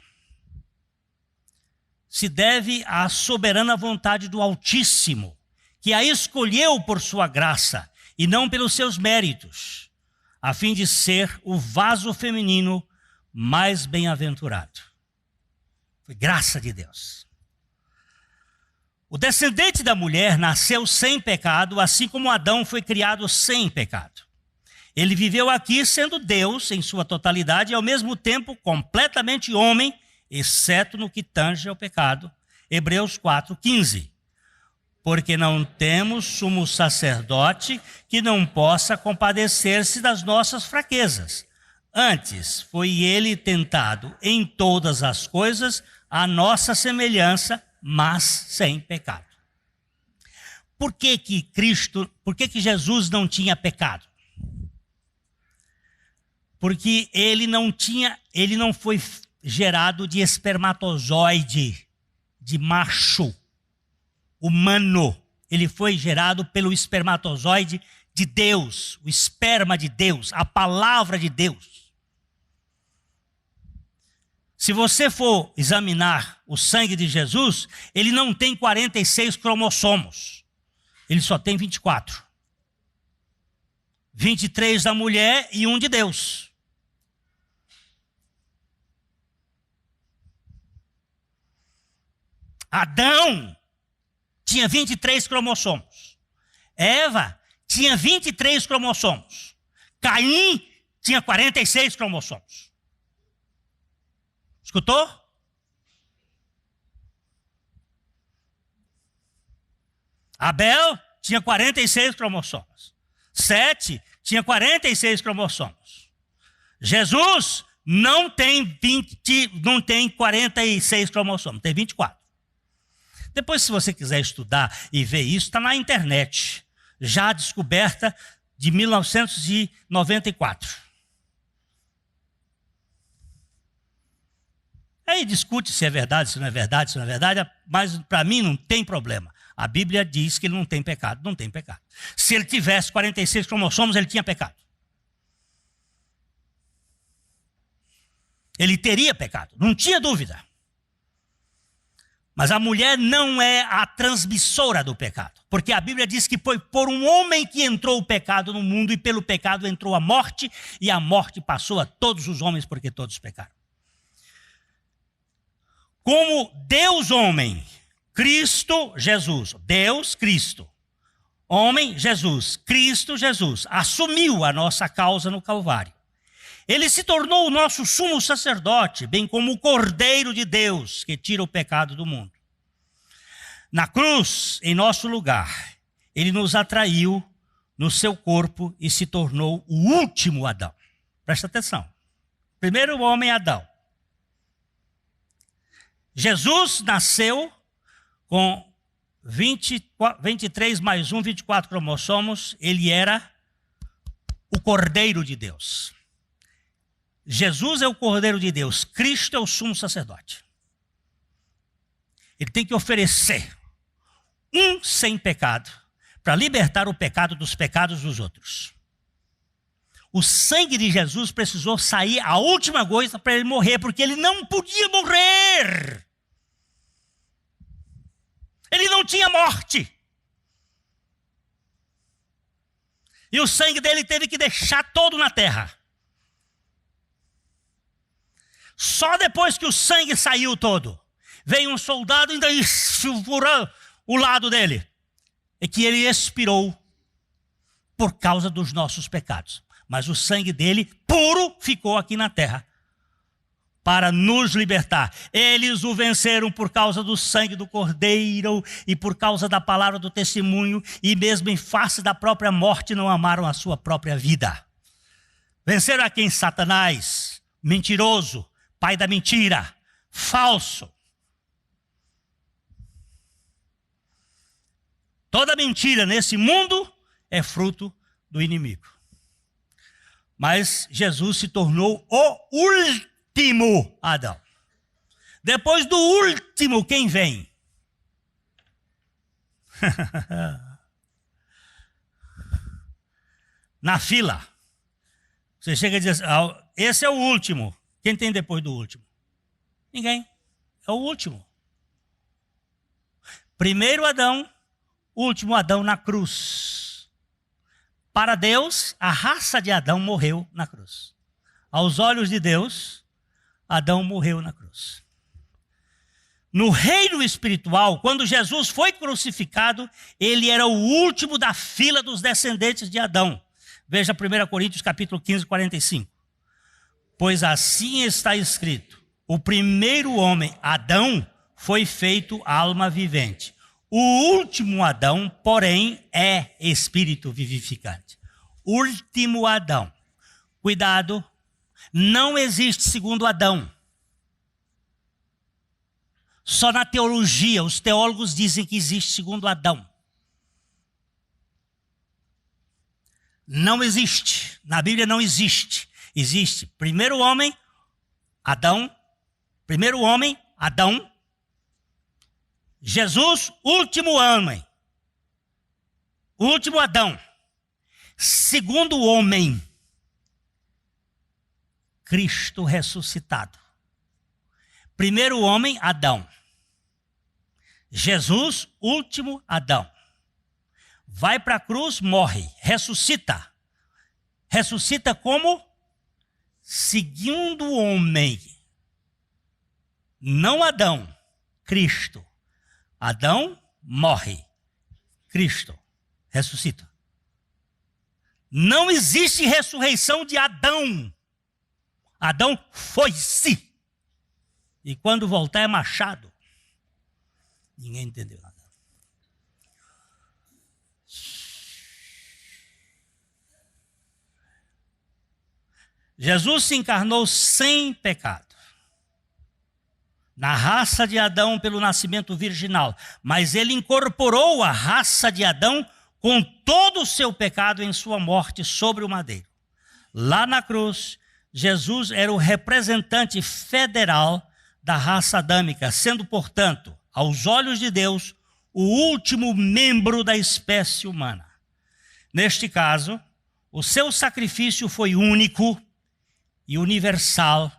se deve à soberana vontade do Altíssimo, que a escolheu por sua graça e não pelos seus méritos, a fim de ser o vaso feminino mais bem-aventurado. Foi graça de Deus. O descendente da mulher nasceu sem pecado, assim como Adão foi criado sem pecado. Ele viveu aqui sendo Deus em sua totalidade e ao mesmo tempo completamente homem, exceto no que tange ao pecado. Hebreus 4:15. Porque não temos sumo sacerdote que não possa compadecer-se das nossas fraquezas. Antes foi ele tentado em todas as coisas, à nossa semelhança, mas sem pecado. Por que Jesus não tinha pecado? Porque ele não foi gerado de espermatozoide, de macho humano. Ele foi gerado pelo espermatozoide de Deus, o esperma de Deus, a palavra de Deus. Se você for examinar o sangue de Jesus, ele não tem 46 cromossomos. Ele só tem 24. 23 da mulher e 1 de Deus. Adão tinha 23 cromossomos. Eva tinha 23 cromossomos. Caim tinha 46 cromossomos. Escutou? Abel tinha 46 cromossomos. Sete tinha 46 cromossomos. Jesus não tem 46 cromossomos, tem 24. Depois, se você quiser estudar e ver isso, está na internet. já descoberta de 1994. Aí discute se é verdade, se não é verdade, se não é verdade, mas para mim não tem problema. A Bíblia diz que ele não tem pecado, não tem pecado. Se ele tivesse 46 cromossomos, ele tinha pecado. Ele teria pecado, não tinha dúvida. Mas a mulher não é a transmissora do pecado. Porque a Bíblia diz que foi por um homem que entrou o pecado no mundo, e pelo pecado entrou a morte, e a morte passou a todos os homens, porque todos pecaram. Como Deus homem, Cristo Jesus, Deus Cristo, homem Jesus, Cristo Jesus, assumiu a nossa causa no Calvário. Ele se tornou o nosso sumo sacerdote, bem como o Cordeiro de Deus, que tira o pecado do mundo. Na cruz, em nosso lugar, ele nos atraiu no seu corpo e se tornou o último Adão. Presta atenção. Primeiro homem, Adão. Jesus nasceu com 23 mais 1, 24 cromossomos. Ele era o Cordeiro de Deus. Jesus é o Cordeiro de Deus, Cristo é o sumo sacerdote. Ele tem que oferecer um sem pecado para libertar o pecado dos pecados dos outros. O sangue de Jesus precisou sair a última coisa para ele morrer, porque ele não podia morrer. Ele não tinha morte. E o sangue dele teve que deixar todo na terra. Só depois que o sangue saiu todo, veio um soldado e ainda furou o lado dele. É que ele expirou por causa dos nossos pecados. Mas o sangue dele, puro, ficou aqui na terra para nos libertar. Eles o venceram por causa do sangue do Cordeiro e por causa da palavra do testemunho, e mesmo em face da própria morte não amaram a sua própria vida. Venceram a quem? Satanás, mentiroso, pai da mentira, falso. Toda mentira nesse mundo é fruto do inimigo. Mas Jesus se tornou o último Adão. Depois do último, quem vem? Na fila. Você chega e diz, esse é o último. Quem tem depois do último? Ninguém. É o último. Primeiro Adão, último Adão na cruz. Para Deus, a raça de Adão morreu na cruz. Aos olhos de Deus, Adão morreu na cruz. No reino espiritual, quando Jesus foi crucificado, ele era o último da fila dos descendentes de Adão. Veja 1 Coríntios capítulo 15, 45. Pois assim está escrito, o primeiro homem, Adão, foi feito alma vivente. O último Adão, porém, é espírito vivificante. Último Adão. Cuidado, não existe segundo Adão. Só na teologia, os teólogos dizem que existe segundo Adão. Não existe. Na Bíblia não existe. Existe primeiro homem, Adão. Primeiro homem, Adão. Jesus, último homem. Último Adão. Segundo homem, Cristo ressuscitado. Primeiro homem, Adão. Jesus, último Adão. Vai para a cruz, morre, ressuscita. Ressuscita como? Segundo homem. Não Adão, Cristo. Adão morre, Cristo ressuscita. Não existe ressurreição de Adão. Adão foi-se. E quando voltar é machado. Ninguém entendeu nada. Jesus se encarnou sem pecado, na raça de Adão pelo nascimento virginal, mas ele incorporou a raça de Adão com todo o seu pecado em sua morte sobre o madeiro. Lá na cruz, Jesus era o representante federal da raça adâmica, sendo, portanto, aos olhos de Deus, o último membro da espécie humana. Neste caso, o seu sacrifício foi único e universal,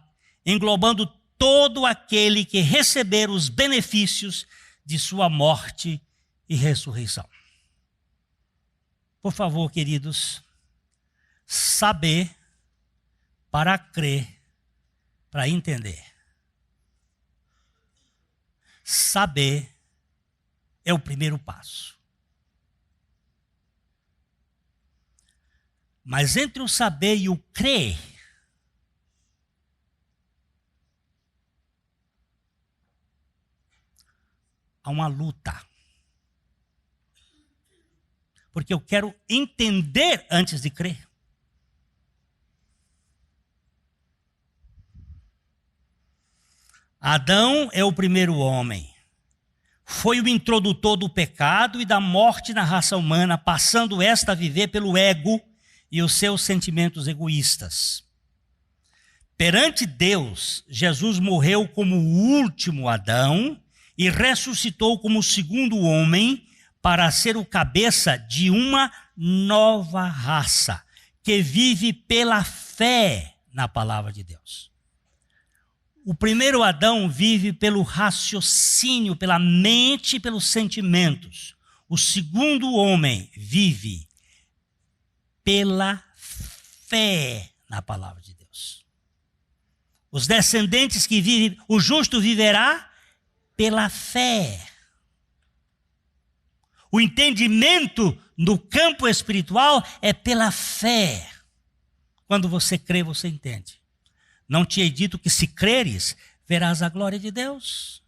englobando todo aquele que receber os benefícios de sua morte e ressurreição. Por favor, queridos, saber para crer, para entender. Saber é o primeiro passo. Mas entre o saber e o crer, há uma luta. Porque eu quero entender antes de crer. Adão é o primeiro homem. Foi o introdutor do pecado e da morte na raça humana, passando esta a viver pelo ego e os seus sentimentos egoístas. Perante Deus, Jesus morreu como o último Adão e ressuscitou como o segundo homem para ser o cabeça de uma nova raça, que vive pela fé na palavra de Deus. O primeiro Adão vive pelo raciocínio, pela mente e pelos sentimentos. O segundo homem vive pela fé na palavra de Deus. Os descendentes que vivem, o justo viverá pela fé. O entendimento no campo espiritual é pela fé. Quando você crê, você entende. Não te hei dito que se creres, verás a glória de Deus?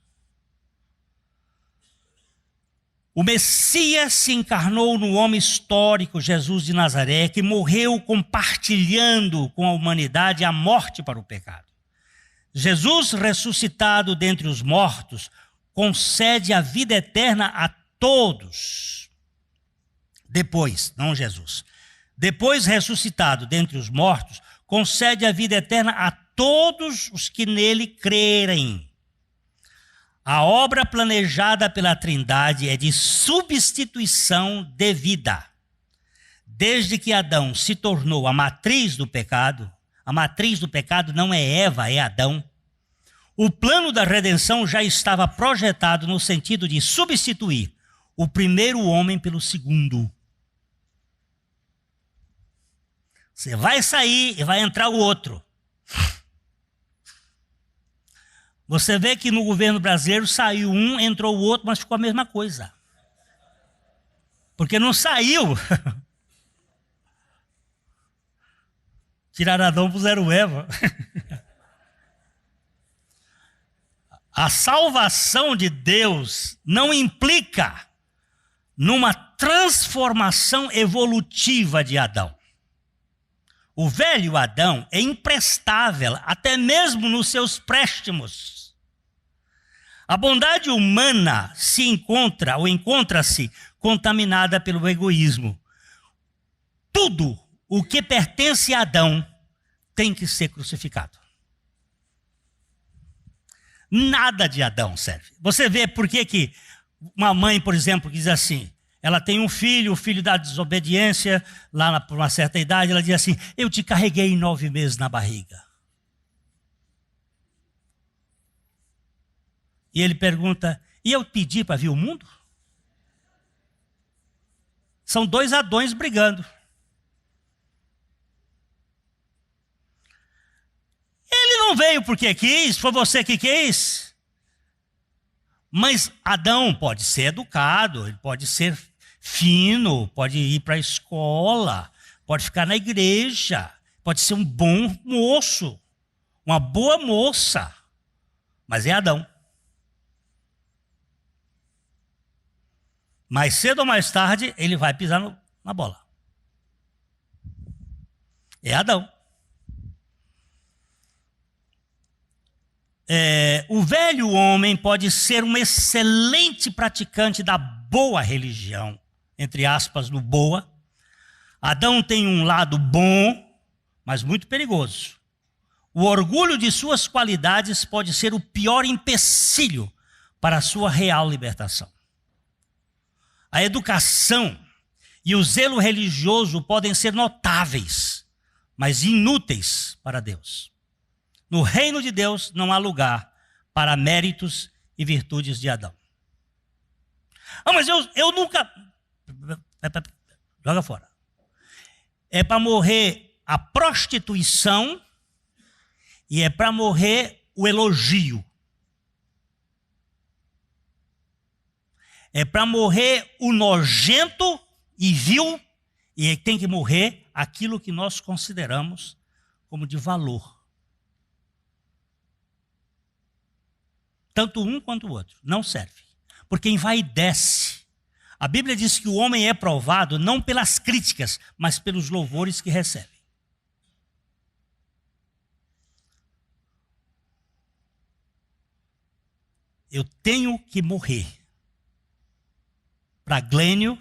O Messias se encarnou no homem histórico, Jesus de Nazaré, que morreu compartilhando com a humanidade a morte para o pecado. Jesus, ressuscitado dentre os mortos, concede a vida eterna a todos. Depois, não Jesus. Depois, ressuscitado dentre os mortos, concede a vida eterna a todos os que nele crerem. A obra planejada pela Trindade é de substituição de vida. Desde que Adão se tornou a matriz do pecado não é Eva, é Adão. O plano da redenção já estava projetado no sentido de substituir o primeiro homem pelo segundo. Você vai sair e vai entrar o outro. Você vê que no governo brasileiro saiu um, entrou o outro, mas ficou a mesma coisa. Porque não saiu. Tiraram Adão, puseram Eva. A salvação de Deus não implica numa transformação evolutiva de Adão. O velho Adão é imprestável, até mesmo nos seus préstimos. A bondade humana encontra-se contaminada pelo egoísmo. Tudo o que pertence a Adão tem que ser crucificado. Nada de Adão serve. Você vê por que uma mãe, por exemplo, diz assim, ela tem um filho, o filho da desobediência, por uma certa idade, ela diz assim, eu te carreguei 9 meses na barriga. E ele pergunta, e eu pedi para vir o mundo? São 2 Adões brigando. Ele não veio porque quis, foi você que quis. Mas Adão pode ser educado, ele pode ser fino, pode ir para a escola, pode ficar na igreja, pode ser um bom moço, uma boa moça, mas é Adão. Mais cedo ou mais tarde, ele vai pisar na bola. É Adão. O velho homem pode ser um excelente praticante da boa religião, entre aspas, no boa. Adão tem um lado bom, mas muito perigoso. O orgulho de suas qualidades pode ser o pior empecilho para a sua real libertação. A educação e o zelo religioso podem ser notáveis, mas inúteis para Deus. No reino de Deus não há lugar para méritos e virtudes de Adão. Mas eu nunca... Joga fora. É para morrer a prostituição e é para morrer o elogio. É para morrer o nojento e vil, e tem que morrer aquilo que nós consideramos como de valor. Tanto um quanto o outro. Não serve. Porque envaidece. A Bíblia diz que o homem é provado não pelas críticas, mas pelos louvores que recebe. Eu tenho que morrer. Para Glênio,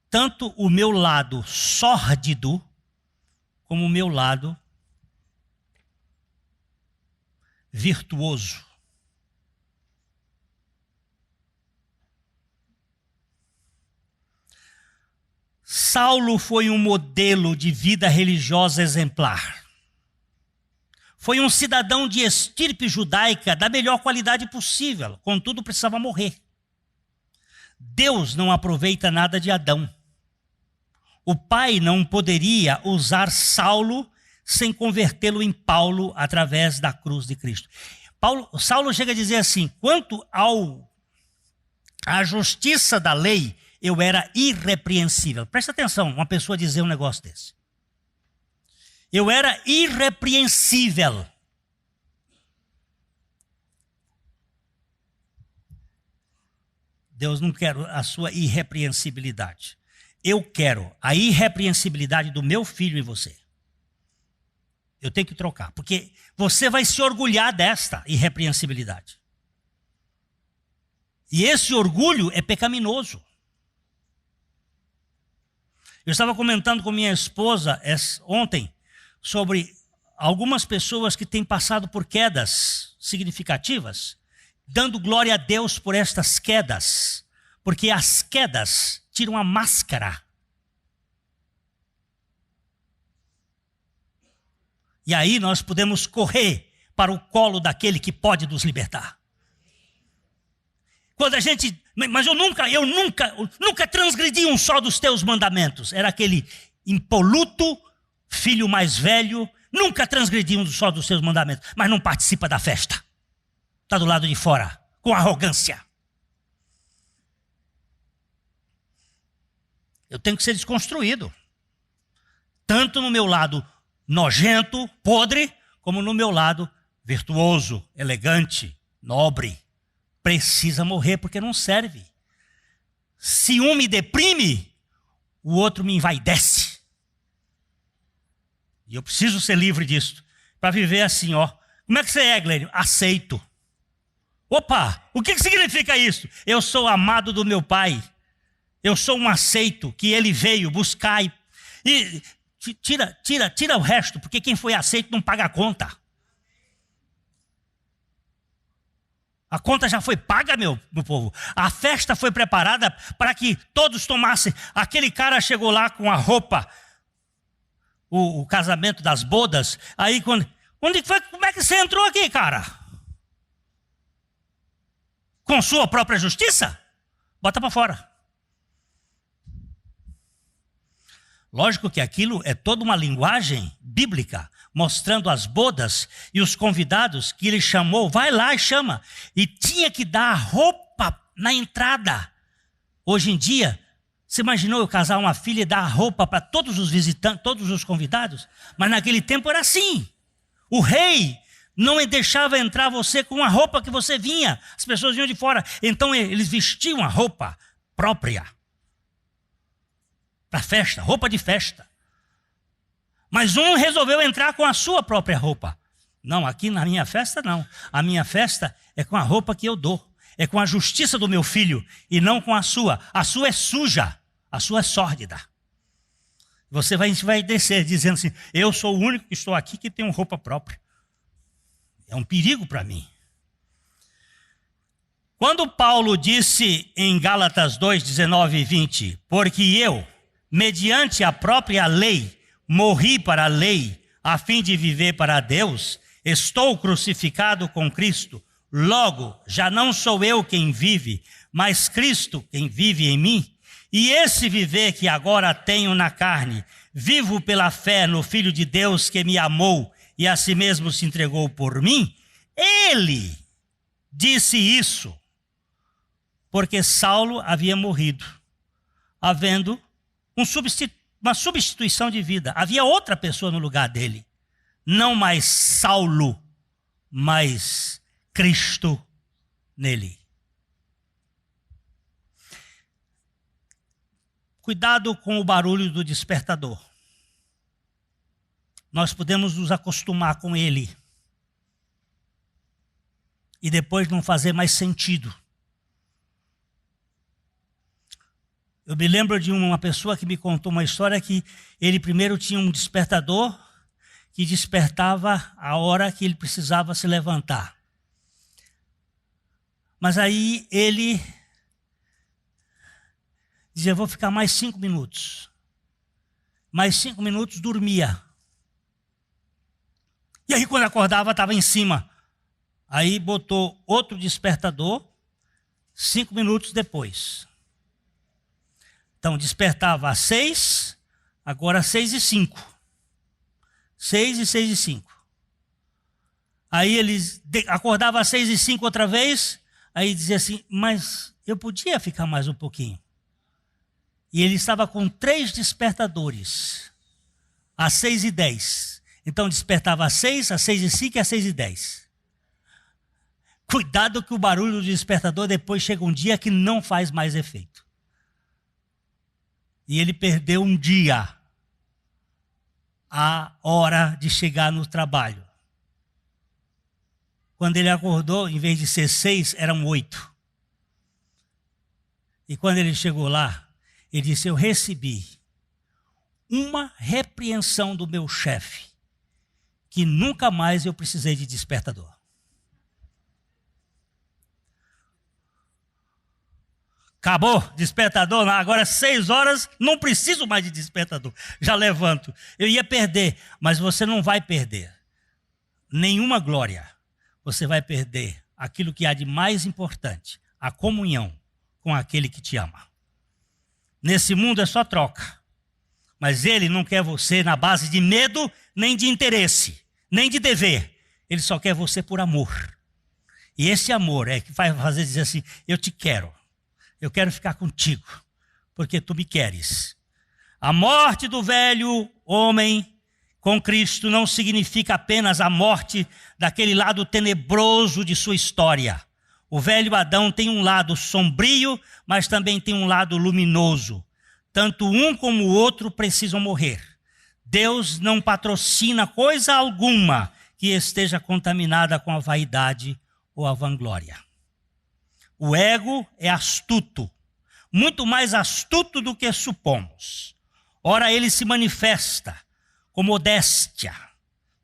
tanto o meu lado sórdido, como o meu lado virtuoso. Saulo foi um modelo de vida religiosa exemplar. Foi um cidadão de estirpe judaica da melhor qualidade possível, contudo precisava morrer. Deus não aproveita nada de Adão. O pai não poderia usar Saulo sem convertê-lo em Paulo através da cruz de Cristo. Saulo chega a dizer assim: quanto à justiça da lei, eu era irrepreensível. Presta atenção, uma pessoa dizer um negócio desse. Eu era irrepreensível. Deus não quer a sua irrepreensibilidade. Eu quero a irrepreensibilidade do meu filho e você. Eu tenho que trocar, porque você vai se orgulhar desta irrepreensibilidade. E esse orgulho é pecaminoso. Eu estava comentando com minha esposa ontem sobre algumas pessoas que têm passado por quedas significativas, dando glória a Deus por estas quedas, porque as quedas tiram a máscara. E aí nós podemos correr para o colo daquele que pode nos libertar. Quando a gente... Mas eu nunca transgredi um só dos teus mandamentos. Era aquele impoluto, filho mais velho, nunca transgredi um só dos teus mandamentos, mas não participa da festa. Está do lado de fora, com arrogância. Eu tenho que ser desconstruído. Tanto no meu lado nojento, podre, como no meu lado virtuoso, elegante, nobre. Precisa morrer porque não serve. Se um me deprime, o outro me envaidece. E eu preciso ser livre disso. Para viver assim, ó. Como é que você é, Glênio? Aceito. Opa, o que significa isso? Eu sou amado do meu pai. Eu sou um aceito que ele veio buscar e tira o resto, porque quem foi aceito não paga a conta. A conta já foi paga, meu povo. A festa foi preparada para que todos tomassem. Aquele cara chegou lá com a roupa, o casamento das bodas. Aí, como é que você entrou aqui, cara? Com sua própria justiça? Bota para fora. Lógico que aquilo é toda uma linguagem bíblica, mostrando as bodas e os convidados que ele chamou, vai lá e chama. E tinha que dar a roupa na entrada. Hoje em dia, você imaginou eu casar uma filha e dar a roupa para todos os visitantes, todos os convidados? Mas naquele tempo era assim. O rei não deixava entrar você com a roupa que você vinha. As pessoas vinham de fora. Então eles vestiam a roupa própria para festa, roupa de festa. Mas um resolveu entrar com a sua própria roupa. Não, aqui na minha festa não. A minha festa é com a roupa que eu dou. é com a justiça do meu filho e não com a sua. A sua é suja, a sua é sórdida. Você vai descer dizendo assim, eu sou o único que estou aqui que tenho roupa própria. É um perigo para mim. Quando Paulo disse em Gálatas 2, 19 e 20, porque eu, mediante a própria lei, morri para a lei, a fim de viver para Deus, estou crucificado com Cristo, logo, já não sou eu quem vive, mas Cristo quem vive em mim. E esse viver que agora tenho na carne, vivo pela fé no Filho de Deus que me amou e a si mesmo se entregou por mim. Ele disse isso, porque Saulo havia morrido, havendo uma substituição de vida. Havia outra pessoa no lugar dele. Não mais Saulo, mas Cristo nele. Cuidado com o barulho do despertador. Nós podemos nos acostumar com ele e depois não fazer mais sentido. Eu me lembro de uma pessoa que me contou uma história que ele primeiro tinha um despertador que despertava a hora que ele precisava se levantar. Mas aí ele dizia, vou ficar mais 5 minutos. Mais 5 minutos, dormia. E aí quando acordava, estava em cima. Aí botou outro despertador, 5 minutos depois. Então despertava às 6, agora às 6:05. 6 e 6:05. Aí ele acordava às 6:05 outra vez, aí dizia assim, mas eu podia ficar mais um pouquinho. E ele estava com 3 despertadores, às 6:10. Então despertava às 6, às 6:05 e às 6:10. Cuidado que o barulho do despertador depois chega um dia que não faz mais efeito. E ele perdeu um dia, a hora de chegar no trabalho. Quando ele acordou, em vez de ser 6, eram 8. E quando ele chegou lá, ele disse, eu recebi uma repreensão do meu chefe, que nunca mais eu precisei de despertador. Acabou, despertador, agora 6 horas, não preciso mais de despertador, já levanto. Eu ia perder, mas você não vai perder nenhuma glória. Você vai perder aquilo que há de mais importante, a comunhão com aquele que te ama. Nesse mundo é só troca, mas ele não quer você na base de medo, nem de interesse, nem de dever. Ele só quer você por amor. E esse amor é que vai fazer dizer assim, eu te quero. Eu quero ficar contigo, porque tu me queres. A morte do velho homem com Cristo não significa apenas a morte daquele lado tenebroso de sua história. O velho Adão tem um lado sombrio, mas também tem um lado luminoso. Tanto um como o outro precisam morrer. Deus não patrocina coisa alguma que esteja contaminada com a vaidade ou a vanglória. O ego é astuto, muito mais astuto do que supomos. Ora, ele se manifesta com modéstia,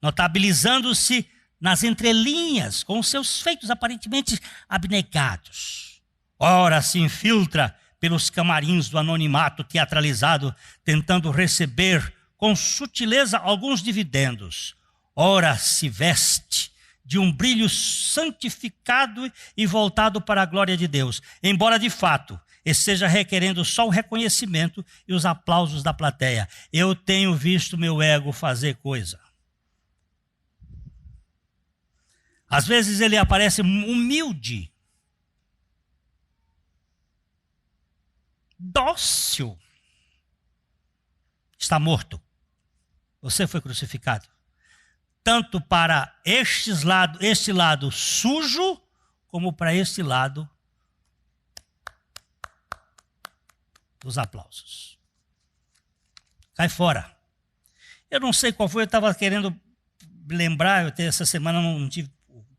notabilizando-se nas entrelinhas, com seus feitos aparentemente abnegados. Ora, se infiltra pelos camarins do anonimato teatralizado, tentando receber com sutileza alguns dividendos. Ora, se veste de um brilho santificado e voltado para a glória de Deus, embora de fato esteja requerendo só o reconhecimento e os aplausos da plateia. Eu tenho visto meu ego fazer coisa. Às vezes ele aparece humilde, dócil. Está morto. Você foi crucificado. Tanto para este lado sujo, como para este lado dos aplausos. Cai fora. Eu não sei qual foi, eu estava querendo lembrar, essa semana não tive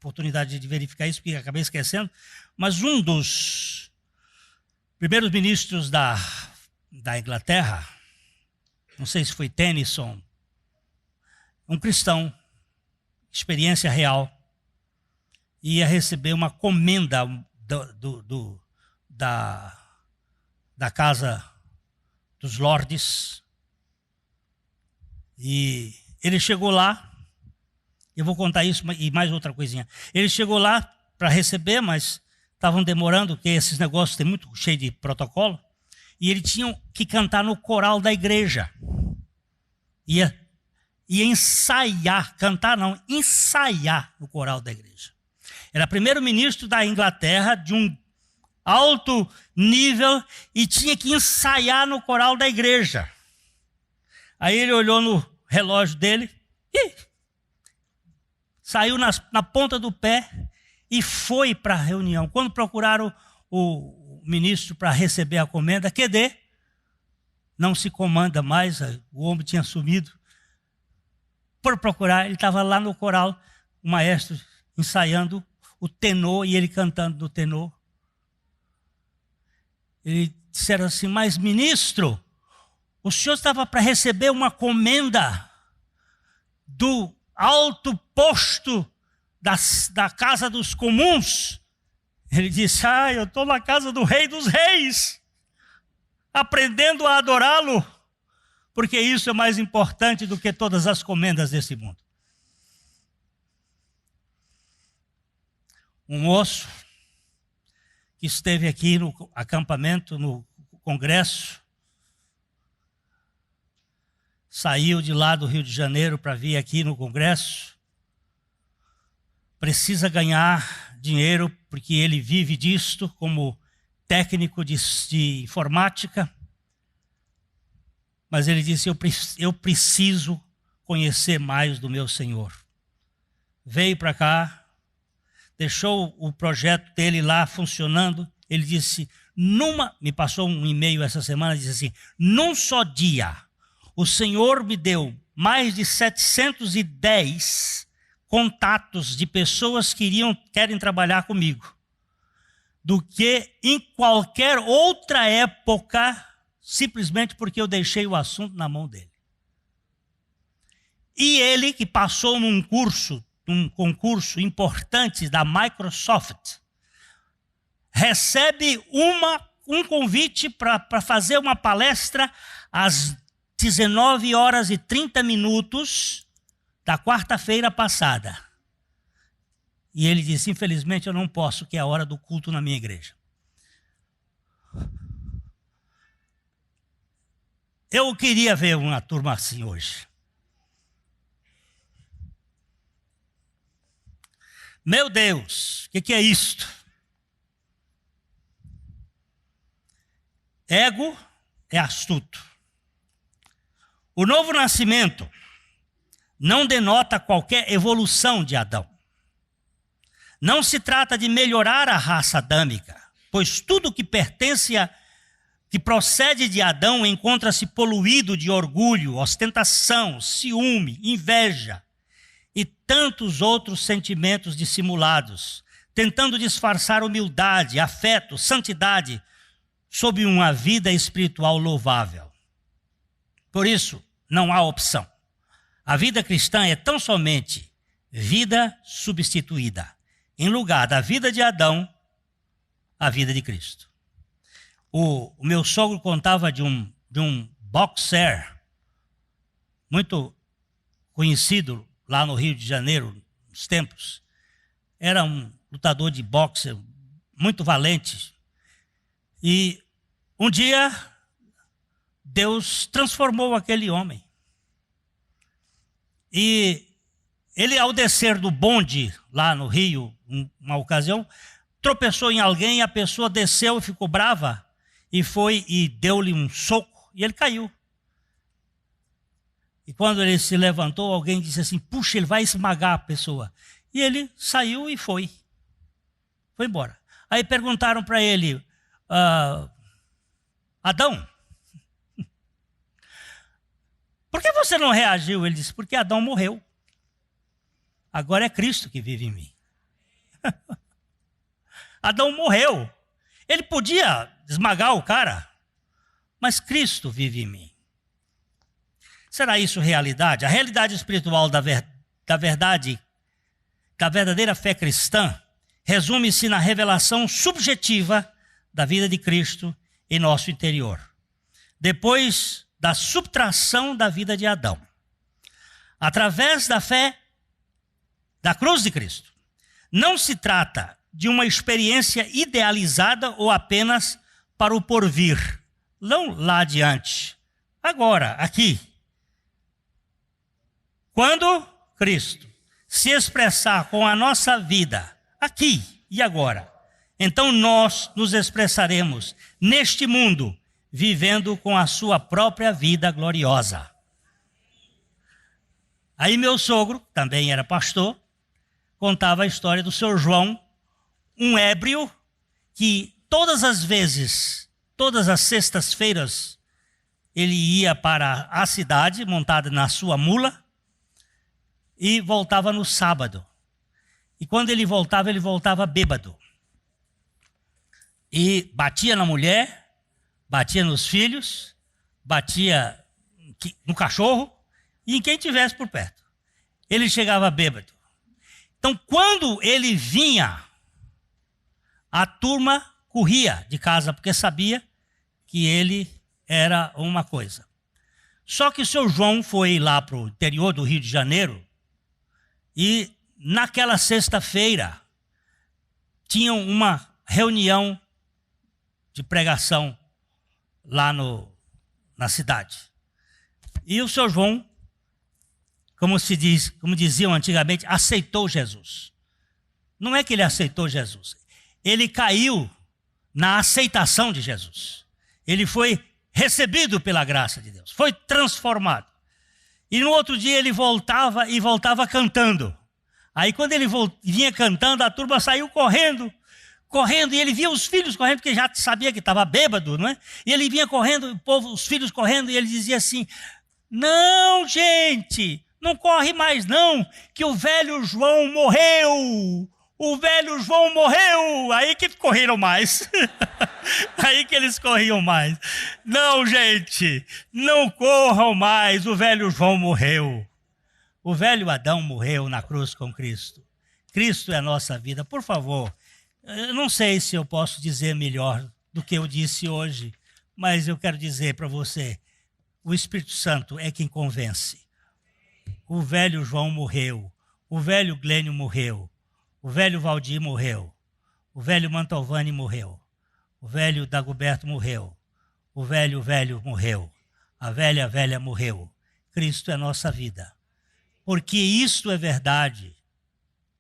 oportunidade de verificar isso, porque acabei esquecendo, mas um dos primeiros ministros da Inglaterra, não sei se foi Tennyson, um cristão, experiência real, ia receber uma comenda da Casa dos Lordes, e ele chegou lá, eu vou contar isso e mais outra coisinha. Ele chegou lá para receber, mas estavam demorando, porque esses negócios tem muito cheio de protocolo, e ele tinha que cantar no coral da igreja. Ia ensaiar, cantar não, ensaiar no coral da igreja. Era primeiro-ministro da Inglaterra, de um alto nível, e tinha que ensaiar no coral da igreja. Aí ele olhou no relógio dele, saiu na ponta do pé e foi para a reunião. Quando procuraram o ministro para receber a comenda, QD, não se comanda mais, o homem tinha sumido. Por procurar, ele estava lá no coral, o maestro ensaiando o tenor e ele cantando no tenor. Ele disseram assim: mas ministro, o senhor estava para receber uma comenda do alto posto da casa dos comuns. Ele disse: eu estou na casa do Rei dos Reis, aprendendo a adorá-lo, porque isso é mais importante do que todas as comendas desse mundo. Um moço que esteve aqui no acampamento, no congresso, saiu de lá do Rio de Janeiro para vir aqui no congresso, precisa ganhar dinheiro, porque ele vive disto como técnico de informática, mas ele disse: eu preciso conhecer mais do meu Senhor. Veio para cá, deixou o projeto dele lá funcionando. Ele disse, me passou um e-mail essa semana, disse assim: num só dia, o Senhor me deu mais de 710 contatos de pessoas que querem trabalhar comigo, do que em qualquer outra época, simplesmente porque eu deixei o assunto na mão dele. E ele, que passou num concurso importante da Microsoft, recebe um convite para fazer uma palestra às 19h30 da quarta-feira passada. E ele disse: infelizmente eu não posso, que é a hora do culto na minha igreja. Eu queria ver uma turma assim hoje. Meu Deus, o que é isto? Ego é astuto. O novo nascimento não denota qualquer evolução de Adão. Não se trata de melhorar a raça adâmica, pois tudo que que procede de Adão encontra-se poluído de orgulho, ostentação, ciúme, inveja e tantos outros sentimentos dissimulados, tentando disfarçar humildade, afeto, santidade, sob uma vida espiritual louvável. Por isso, não há opção. A vida cristã é tão somente vida substituída. Em lugar da vida de Adão, a vida de Cristo. O meu sogro contava de um boxer muito conhecido lá no Rio de Janeiro, nos tempos. Era um lutador de boxe muito valente. E um dia, Deus transformou aquele homem. E ele, ao descer do bonde, lá no Rio, uma ocasião, tropeçou em alguém, a pessoa desceu e ficou brava, e foi e deu-lhe um soco, e ele caiu. E quando ele se levantou, alguém disse assim: puxa, ele vai esmagar a pessoa. E ele saiu e foi embora. Aí perguntaram para ele: Adão, por que você não reagiu? Ele disse: porque Adão morreu. Agora é Cristo que vive em mim. Adão morreu. Ele podia esmagar o cara, mas Cristo vive em mim. Será isso realidade? A realidade espiritual da verdade, da verdadeira fé cristã, resume-se na revelação subjetiva da vida de Cristo em nosso interior, depois da subtração da vida de Adão. Através da fé da cruz de Cristo. Não se trata de uma experiência idealizada ou apenas para o porvir. Não lá adiante. Agora, aqui. Quando Cristo se expressar com a nossa vida, aqui e agora, então nós nos expressaremos neste mundo, vivendo com a sua própria vida gloriosa. Aí meu sogro, também era pastor, contava a história do seu João, um ébrio que todas as vezes, todas as sextas-feiras, ele ia para a cidade, montado na sua mula, e voltava no sábado. E quando ele voltava bêbado. E batia na mulher, batia nos filhos, batia no cachorro e em quem tivesse por perto. Ele chegava bêbado. Então, quando ele vinha, a turma corria de casa, porque sabia que ele era uma coisa. Só que o seu João foi lá para o interior do Rio de Janeiro e naquela sexta-feira tinham uma reunião de pregação lá na cidade. E o seu João, como diziam antigamente, aceitou Jesus. Não é que ele aceitou Jesus. Ele caiu na aceitação de Jesus. Ele foi recebido pela graça de Deus. Foi transformado. E no outro dia ele voltava cantando. Aí quando ele vinha cantando, a turma saiu correndo, e ele via os filhos correndo, porque já sabia que estava bêbado, não é? E ele vinha correndo, os filhos correndo, e ele dizia assim: não, gente, não corre mais não, que o velho João morreu. O velho João morreu. Aí que correram mais. Aí que eles corriam mais. Não, gente, não corram mais, o velho João morreu. O velho Adão morreu na cruz com Cristo. Cristo é a nossa vida. Por favor, eu não sei se eu posso dizer melhor do que eu disse hoje, mas eu quero dizer para você, o Espírito Santo é quem convence. O velho João morreu, o velho Glênio morreu, o velho Valdir morreu, o velho Mantovani morreu, o velho Dagoberto morreu, o velho morreu, a velha morreu. Cristo é a nossa vida. Porque isto é verdade,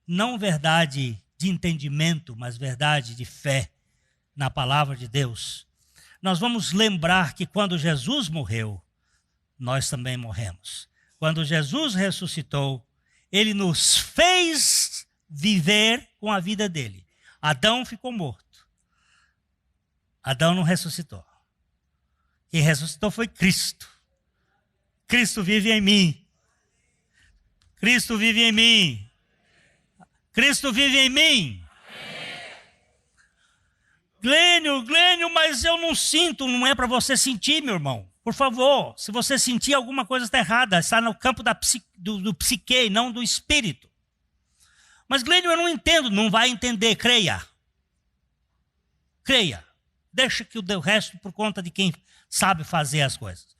não verdade de entendimento, mas verdade de fé na palavra de Deus. Nós vamos lembrar que quando Jesus morreu, nós também morremos. Quando Jesus ressuscitou, ele nos fez viver com a vida dele. Adão ficou morto. Adão não ressuscitou. Quem ressuscitou foi Cristo. Cristo vive em mim. Cristo vive em mim. Cristo vive em mim. Glênio, mas eu não sinto. Não é para você sentir, meu irmão. Por favor, se você sentir alguma coisa está errada, está no campo do psique, não do espírito. Mas Glênio, eu não entendo. Não vai entender, creia. Creia. Deixa que o resto por conta de quem sabe fazer as coisas.